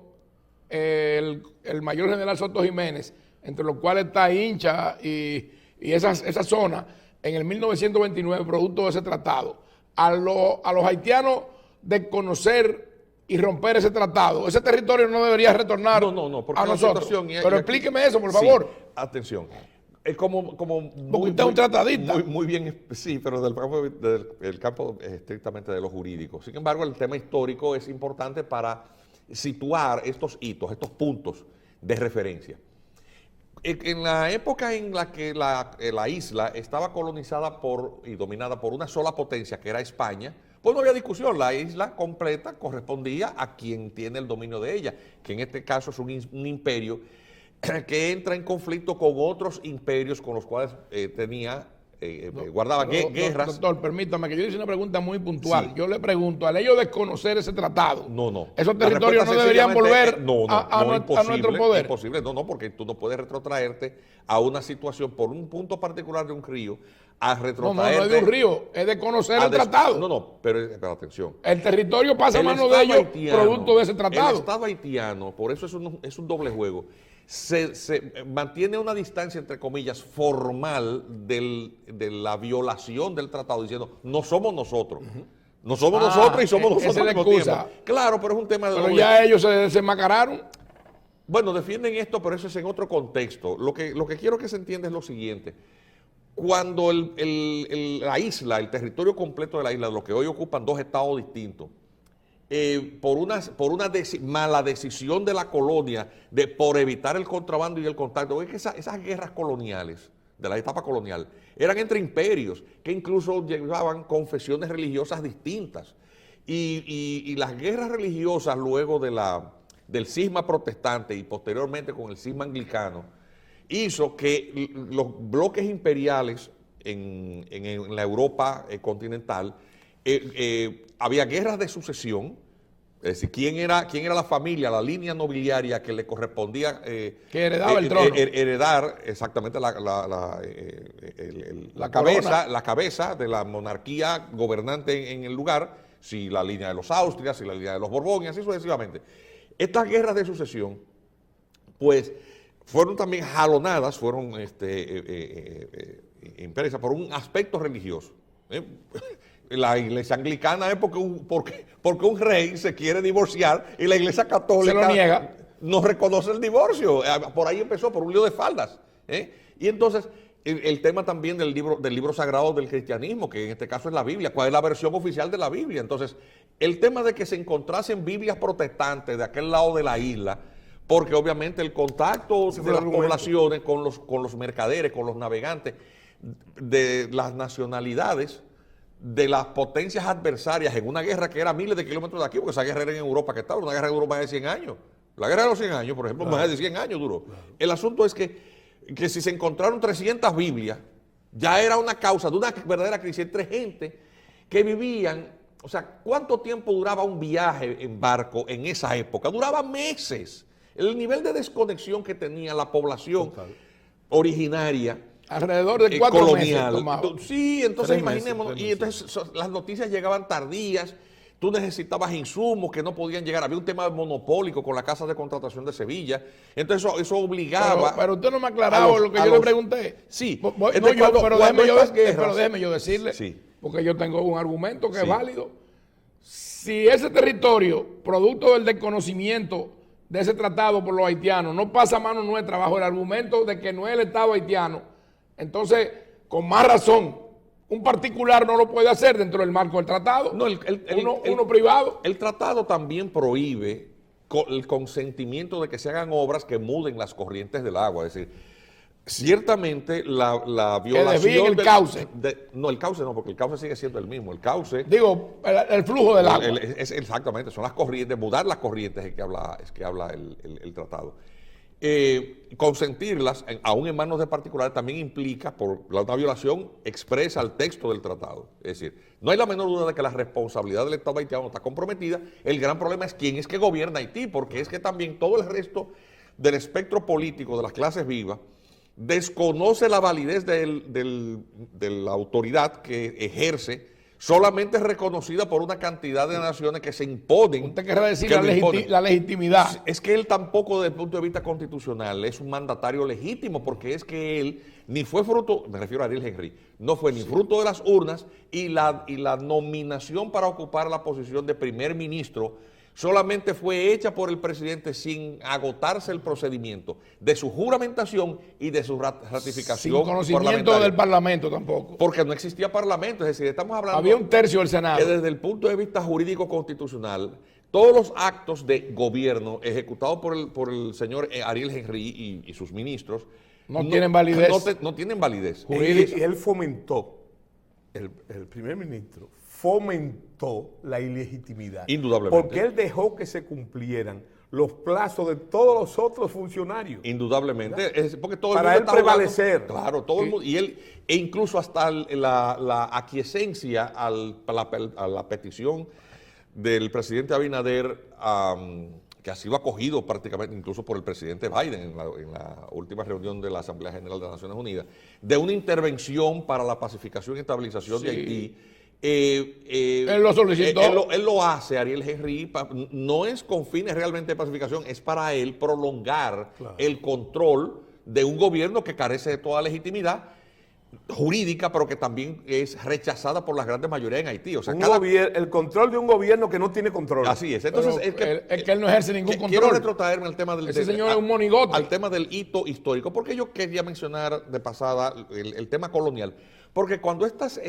el mayor general Soto Jiménez, entre los cuales está Hincha y esa zona, en el 1929, producto de ese tratado, a los haitianos desconocer y romper ese tratado, ese territorio no debería retornar porque a nosotros. Pero explíqueme eso, por favor. Sí, atención. Como porque usted es un tratadista. Muy bien, sí, pero del campo estrictamente de lo jurídico. Sin embargo, el tema histórico es importante para situar estos hitos, estos puntos de referencia. En la época en la que la isla estaba colonizada y dominada por una sola potencia, que era España, pues no había discusión, la isla completa correspondía a quien tiene el dominio de ella, que en este caso es un imperio que entra en conflicto con otros imperios con los cuales guardaba guerras. Doctor, permítame que yo le hice una pregunta muy puntual. Sí. Yo le pregunto, al ello desconocer ese tratado, no. ¿esos territorios no deberían volver a nuestro poder? Imposible, porque tú no puedes retrotraerte a una situación por un punto particular de un río, a retrotraerte. No es de un río, es de conocer el tratado. Pero atención. El territorio pasa a manos de ellos producto de ese tratado. El Estado haitiano, por eso es un doble juego, se mantiene una distancia, entre comillas, formal de la violación del tratado, diciendo, no somos nosotros. No somos nosotros y somos nosotros al mismo tiempo. Claro, pero es un tema de Pero ya ellos se enmascararon. Bueno, defienden esto, pero eso es en otro contexto. Lo que quiero que se entienda es lo siguiente. Cuando la isla, el territorio completo de la isla, lo que hoy ocupan dos estados distintos, por una mala decisión de la colonia, por evitar el contrabando y el contacto, es que esas guerras coloniales, de la etapa colonial, eran entre imperios, que incluso llevaban confesiones religiosas distintas. Y las guerras religiosas luego del cisma protestante y posteriormente con el cisma anglicano, hizo que los bloques imperiales en la Europa continental, había guerras de sucesión, es decir, ¿quién era la familia, la línea nobiliaria que le correspondía que heredaba el trono? Heredar exactamente la cabeza de la monarquía gobernante en el lugar, si la línea de los Austrias, si la línea de los Borbón y así sucesivamente. Estas guerras de sucesión, pues, fueron también jalonadas, fueron impresas por un aspecto religioso. La iglesia anglicana es porque un rey se quiere divorciar y la iglesia católica se lo niega. No reconoce el divorcio. Por ahí empezó, por un lío de faldas. Y entonces, el tema también del libro sagrado del cristianismo, que en este caso es la Biblia. ¿Cuál es la versión oficial de la Biblia? Entonces, el tema de que se encontrasen Biblias protestantes de aquel lado de la isla, porque obviamente el contacto de las poblaciones con los mercaderes, con los navegantes, de las nacionalidades, de las potencias adversarias en una guerra que era miles de kilómetros de aquí, porque esa guerra era en Europa que estaba, una guerra que duró más de 100 años. La guerra de los 100 años, por ejemplo, más de 100 años duró. El asunto es que si se encontraron 300 Biblias, ya era una causa de una verdadera crisis entre gente que vivían, o sea, ¿cuánto tiempo duraba un viaje en barco en esa época? Duraba meses. El nivel de desconexión que tenía la población originaria, alrededor de 4 colonial. meses tomaba. Sí, entonces 3 meses, imaginemos, 3 y meses. entonces las noticias llegaban tardías, tú necesitabas insumos que no podían llegar, había un tema monopólico con la Casa de Contratación de Sevilla, entonces eso obligaba... Pero usted no me ha aclarado lo que yo le pregunté. Sí. Pero déjeme yo decirle, Sí. porque yo tengo un argumento que Sí. es válido. Si ese territorio, producto del desconocimiento de ese tratado por los haitianos, no pasa a mano nuestra bajo el argumento de que no es el Estado haitiano, entonces, con más razón, un particular no lo puede hacer dentro del marco del tratado. No, uno privado. El tratado también prohíbe el consentimiento de que se hagan obras que muden las corrientes del agua. Es decir, ciertamente la violación... desvíen el cauce. No, el cauce no, porque el cauce sigue siendo el mismo. El cauce... Digo, el flujo del agua. Exactamente, son las corrientes, mudar las corrientes es que habla el tratado. Consentirlas, aún en manos de particulares, también implica por una violación expresa al texto del tratado. Es decir, no hay la menor duda de que la responsabilidad del Estado haitiano está comprometida. El gran problema es quién es que gobierna Haití, porque es que también todo el resto del espectro político de las clases vivas desconoce la validez de la autoridad que ejerce, solamente reconocida por una cantidad de naciones que se imponen. Usted querrá decir que lo imponen. la legitimidad. Es que él tampoco, desde el punto de vista constitucional, es un mandatario legítimo, porque es que él ni fue fruto, me refiero a Ariel Henry, no fue ni fruto de las urnas, y la nominación para ocupar la posición de primer ministro solamente fue hecha por el presidente sin agotarse el procedimiento de su juramentación y de su ratificación. Sin conocimiento del Parlamento tampoco. Porque no existía Parlamento, es decir, estamos hablando... Había un tercio del Senado. Que desde el punto de vista jurídico constitucional, todos los actos de gobierno ejecutados por el señor Ariel Henry y sus ministros no tienen validez. No tienen validez. Y él fomentó, el primer ministro fomentó la ilegitimidad. Indudablemente. Porque él dejó que se cumplieran los plazos de todos los otros funcionarios. Indudablemente. Porque todo para el él mundo está prevalecer. Claro, todo el mundo. Y él, e incluso hasta la aquiescencia a la petición del presidente Abinader, que ha sido acogido prácticamente incluso por el presidente Biden en la última reunión de la Asamblea General de las Naciones Unidas, de una intervención para la pacificación y estabilización de Haití. Él lo solicitó. Él lo hace, Ariel Henry, no es con fines realmente de pacificación, es para él prolongar el control de un gobierno que carece de toda legitimidad jurídica, pero que también es rechazada por las grandes mayorías en Haití. O sea, el control de un gobierno que no tiene control. Así es. Entonces, es que él no ejerce ningún control. Quiero retrotraerme al tema del... Ese señor es un monigote. Al tema del hito histórico, porque yo quería mencionar de pasada el tema colonial. Porque cuando estas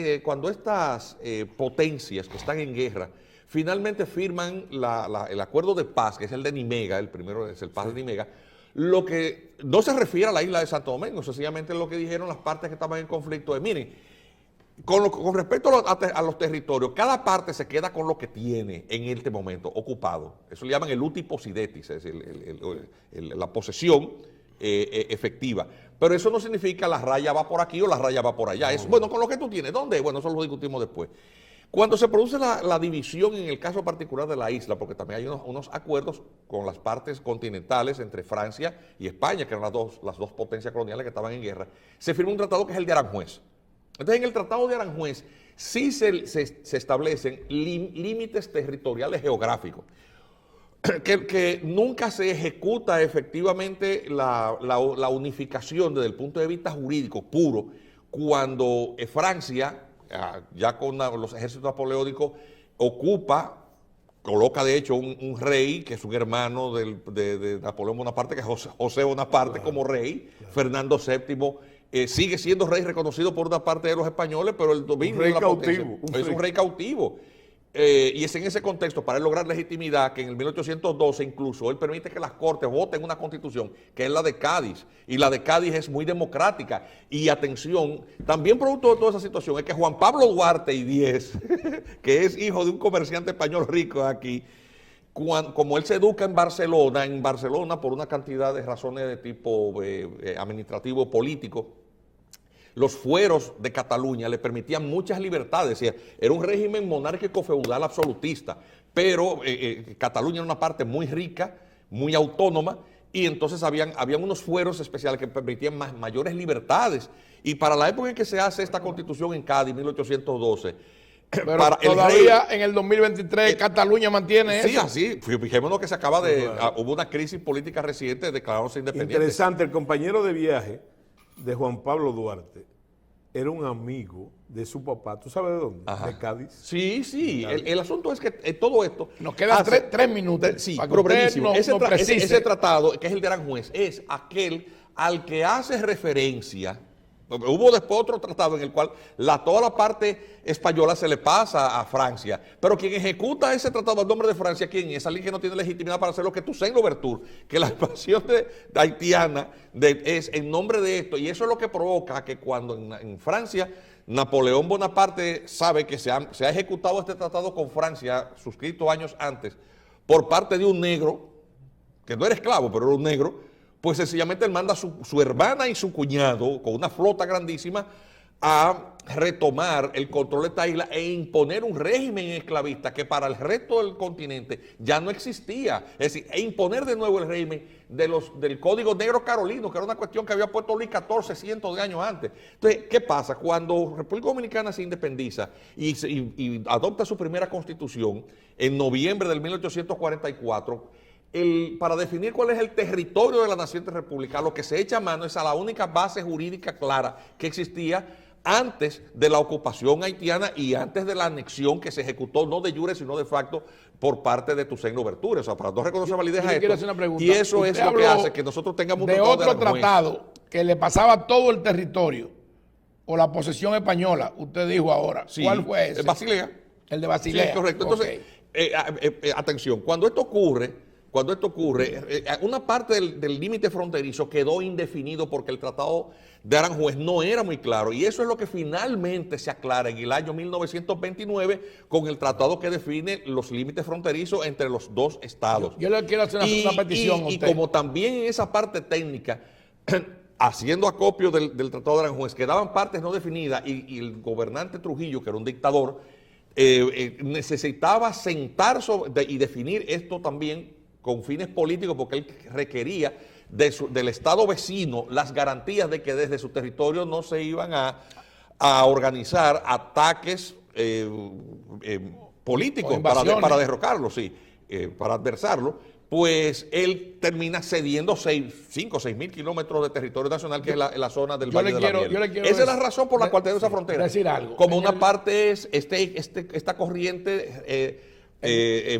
potencias que están en guerra finalmente firman el acuerdo de paz, que es el de Nimega, el primero es el paz de Nimega, lo que no se refiere a la isla de Santo Domingo, sencillamente lo que dijeron las partes que estaban en conflicto es, miren, con respecto a los territorios, cada parte se queda con lo que tiene en este momento ocupado. Eso le llaman el uti possidetis, es decir, la posesión efectiva. Pero eso no significa la raya va por aquí o la raya va por allá. Es, bueno, con lo que tú tienes, ¿dónde? Bueno, eso lo discutimos después. Cuando se produce la división en el caso particular de la isla, porque también hay unos acuerdos con las partes continentales entre Francia y España, que eran las dos potencias coloniales que estaban en guerra, se firma un tratado que es el de Aranjuez. Entonces, en el tratado de Aranjuez sí se establecen límites territoriales geográficos, que nunca se ejecuta efectivamente la unificación desde el punto de vista jurídico puro, cuando Francia, ya con los ejércitos napoleónicos, coloca de hecho un rey, que es un hermano de Napoleón Bonaparte, que es José Bonaparte como rey, Fernando VII sigue siendo rey reconocido por una parte de los españoles, pero el dominio Un rey de la potencia cautivo, es un rey cautivo. Y es en ese contexto, para él lograr legitimidad, que en el 1812 incluso él permite que las Cortes voten una constitución, que es la de Cádiz, y la de Cádiz es muy democrática. Y atención, también producto de toda esa situación es que Juan Pablo Duarte y Díez, que es hijo de un comerciante español rico aquí, como él se educa en Barcelona por una cantidad de razones de tipo administrativo, político, los fueros de Cataluña le permitían muchas libertades. Decía, era un régimen monárquico feudal absolutista, pero Cataluña era una parte muy rica, muy autónoma, y entonces habían unos fueros especiales que permitían mayores libertades. Y para la época en que se hace esta constitución en Cádiz, 1812, pero para todavía en el 2023 Cataluña mantiene sí, eso. así. Fijémonos que se acaba de... hubo una crisis política reciente, declarándose independiente. Interesante, el compañero de viaje de Juan Pablo Duarte era un amigo de su papá. ¿Tú sabes de dónde? Ajá. De Cádiz. Sí, sí. El asunto es que todo esto... Nos quedan tres minutos. Sí, para que pero usted brevísimo. no Ese tratado, que es el de Aranjuez, es aquel al que hace referencia. Hubo después otro tratado en el cual toda la parte española se le pasa a Francia, pero quien ejecuta ese tratado al nombre de Francia, ¿quién es? Alguien que no tiene legitimidad para hacer lo que Toussaint Louverture, que la expansión de haitiana es en nombre de esto, y eso es lo que provoca que cuando en Francia Napoleón Bonaparte sabe que se ha ejecutado este tratado con Francia, suscrito años antes, por parte de un negro, que no era esclavo, pero era un negro, pues sencillamente él manda a su hermana y su cuñado con una flota grandísima a retomar el control de esta isla e imponer un régimen esclavista que para el resto del continente ya no existía. Es decir, imponer de nuevo el régimen del Código Negro Carolino, que era una cuestión que había puesto Luis XIV cientos de años antes. Entonces, ¿qué pasa? Cuando República Dominicana se independiza y adopta su primera constitución en noviembre del 1844, para definir cuál es el territorio de la naciente república, lo que se echa a mano es a la única base jurídica clara que existía antes de la ocupación haitiana y antes de la anexión que se ejecutó no de jure sino de facto por parte de Toussaint Louverture. O sea, para no reconocer validez a esto. Y eso es lo que hace que nosotros tengamos un otro tratado que le pasaba todo el territorio o la posesión española. Usted dijo ahora. Sí, ¿cuál fue ese? Basilea. El de Basilea. Sí, correcto. Entonces, atención, cuando esto ocurre, una parte del límite fronterizo quedó indefinido porque el Tratado de Aranjuez no era muy claro, y eso es lo que finalmente se aclara en el año 1929 con el tratado que define los límites fronterizos entre los dos estados. Yo le quiero hacer una petición a usted. Y como también en esa parte técnica, haciendo acopio del Tratado de Aranjuez, quedaban partes no definidas y el gobernante Trujillo, que era un dictador, necesitaba sentar y definir esto también con fines políticos, porque él requería del Estado vecino las garantías de que desde su territorio no se iban a organizar ataques políticos para derrocarlo, para adversarlo. Pues él termina cediendo 5 o 6 mil kilómetros de territorio nacional, que es la zona del Valle de la Miel. Esa es la razón por la cual tenemos esa frontera. Decir algo. Como una parte es esta corriente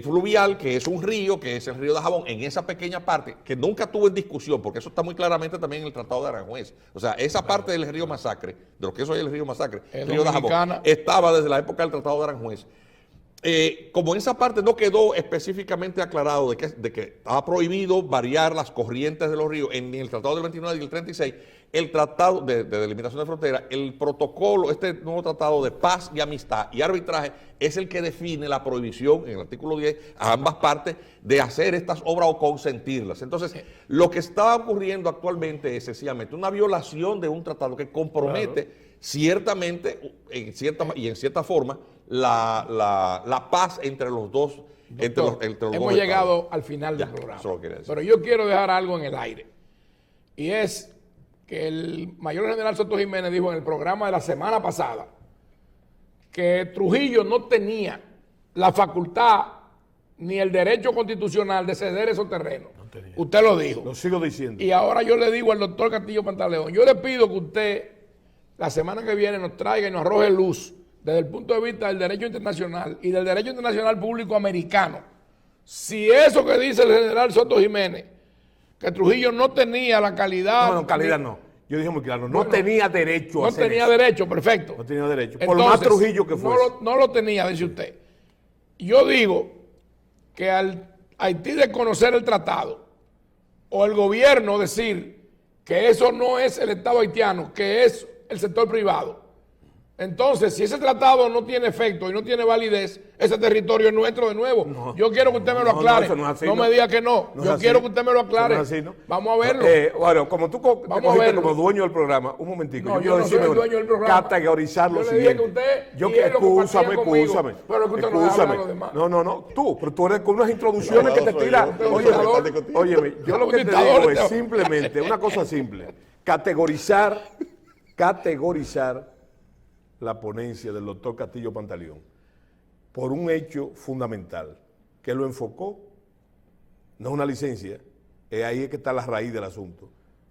fluvial, que es un río, que es el río de Jabón, en esa pequeña parte, que nunca tuvo en discusión, porque eso está muy claramente también en el Tratado de Aranjuez. O sea, esa parte del río Masacre, de lo que es hoy el río Masacre, el río de Jabón, estaba desde la época del Tratado de Aranjuez. Como en esa parte no quedó específicamente aclarado de que estaba prohibido variar las corrientes de los ríos en el Tratado del 29 y el 36, el Tratado de Delimitación de Frontera, el protocolo, este nuevo Tratado de Paz y Amistad y Arbitraje, es el que define la prohibición, en el artículo 10, a ambas partes, de hacer estas obras o consentirlas. Entonces, lo que está ocurriendo actualmente es sencillamente una violación de un tratado que compromete ciertamente, en cierta forma, la paz entre los dos. Hemos llegado al final del programa. Pero yo quiero dejar algo en el aire. Y es que el mayor general Soto Jiménez dijo en el programa de la semana pasada que Trujillo no tenía la facultad ni el derecho constitucional de ceder esos terrenos. Usted lo dijo. Lo sigo diciendo. Y ahora yo le digo al doctor Castillo Pantaleón, yo le pido que usted la semana que viene nos traiga y nos arroje luz desde el punto de vista del derecho internacional y del derecho internacional público americano. Si eso que dice el general Soto Jiménez, que Trujillo no tenía la calidad... No, calidad no. Yo dije muy claro, no Bueno, tenía derecho a No hacer tenía eso. derecho, perfecto. No tenía derecho. Por Entonces, más Trujillo que fuese. No lo tenía, dice usted. Yo digo que al Haití desconocer el tratado, o el gobierno decir que eso no es el Estado haitiano, que es el sector privado, entonces si ese tratado no tiene efecto y no tiene validez, ese territorio es nuestro de nuevo. No. Yo quiero que usted me lo aclare. eso no es así, no no. me diga que no. No es Yo así. quiero que usted me lo aclare. Eso no es así, ¿no? Vamos a verlo. Bueno, como tú te Vamos a cogiste verlo. como dueño del programa, un momentico. No, quiero yo no soy el decirme dueño del programa. categorizar lo Yo le dije siguiente. que usted Yo y que él lo compartían excúsame. pero que usted no deja hablar a los demás. No, tú, pero tú eres con unas introducciones que te tiras. Óyeme, yo lo que te digo es simplemente, una cosa simple, categorizar la ponencia del doctor Castillo Pantaleón por un hecho fundamental, que lo enfocó, no es una licencia, ahí es que está la raíz del asunto,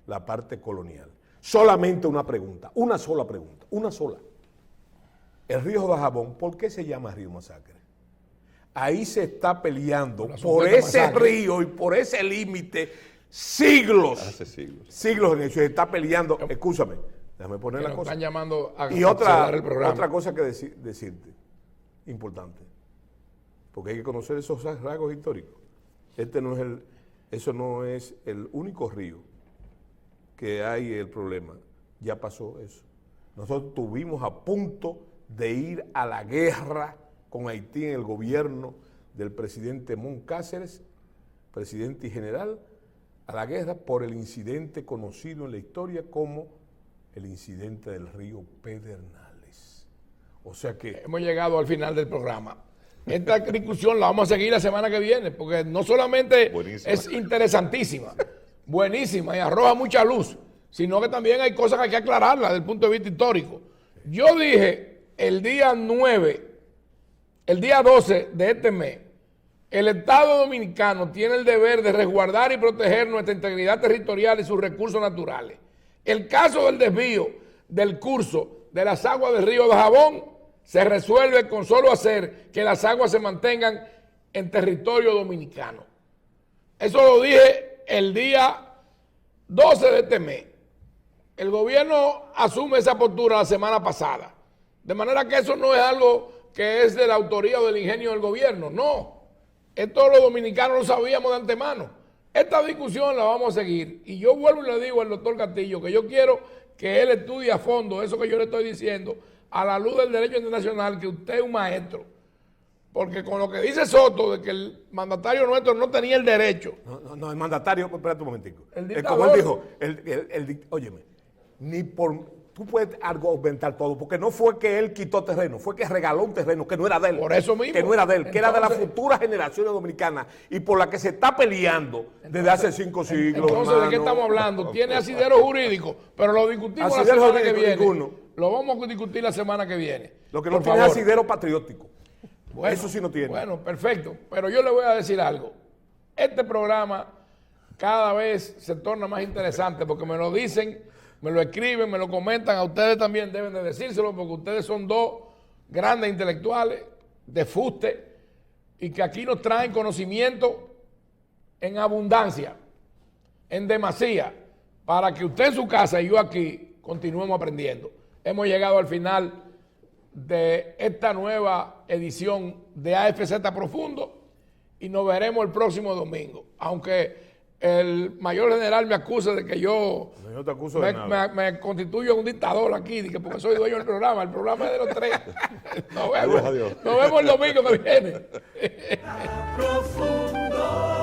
la parte colonial. Solamente una pregunta, una sola pregunta, una sola. El río Dajabón, ¿por qué se llama Río Masacre? Ahí se está peleando por ese río y por ese límite siglos. Hace siglos. Siglos en eso, se está peleando, escúchame, déjame poner Que la nos cosa. están llamando a Y cancelar el programa. otra cosa que decirte, importante, porque hay que conocer esos rasgos históricos. Eso no es el único río que hay el problema. Ya pasó eso. Nosotros estuvimos a punto de ir a la guerra con Haití en el gobierno del presidente Moncáceres, presidente y general, a la guerra por el incidente conocido en la historia como el incidente del río Pedernales. O sea que... Hemos llegado al final del programa. Esta discusión la vamos a seguir la semana que viene, porque no solamente Buenísima. es interesantísima, buenísima y arroja mucha luz, sino que también hay cosas que hay que aclararlas desde el punto de vista histórico. Yo dije el día 12 de este mes, el Estado Dominicano tiene el deber de resguardar y proteger nuestra integridad territorial y sus recursos naturales. El caso del desvío del curso de las aguas del río Dajabón se resuelve con solo hacer que las aguas se mantengan en territorio dominicano. Eso lo dije el día 12 de este mes. El gobierno asume esa postura la semana pasada. De manera que eso no es algo que es de la autoría o del ingenio del gobierno, no. Esto los dominicanos lo sabíamos de antemano. Esta discusión la vamos a seguir. Y yo vuelvo y le digo al doctor Castillo que yo quiero que él estudie a fondo eso que yo le estoy diciendo a la luz del derecho internacional, que usted es un maestro. Porque con lo que dice Soto, de que el mandatario nuestro no tenía el derecho. No, el mandatario, espérate un momentico. El Como él dictador. dijo, óyeme, tú puedes argumentar todo, porque no fue que él quitó terreno, fue que regaló un terreno que no era de él. Por eso mismo. Que no era de él, que era de las Entonces- futuras generaciones dominicanas y por la que se está peleando desde hace 5 siglos. Entonces, ¿de qué hermano. estamos hablando? Tiene asidero jurídico, pero lo discutimos la Asidero semana que jurídico viene. ninguno. Lo vamos a discutir la semana que viene. Lo que no Por tiene favor. asidero patriótico. Bueno, Eso sí no tiene. Bueno, perfecto. Pero yo le voy a decir algo. Este programa cada vez se torna más interesante porque me lo dicen, me lo escriben, me lo comentan. A ustedes también deben de decírselo porque ustedes son dos grandes intelectuales de fuste y que aquí nos traen conocimiento en abundancia, en demasía, para que usted en su casa y yo aquí continuemos aprendiendo. Hemos llegado al final de esta nueva edición de AFZ Profundo y nos veremos el próximo domingo. Aunque el mayor general me acusa de que yo No, yo te acuso de nada. me constituyo un dictador aquí, de que porque soy dueño del programa. El programa es de los tres. Nos vemos, Adiós. nos vemos el domingo que viene. Profundo.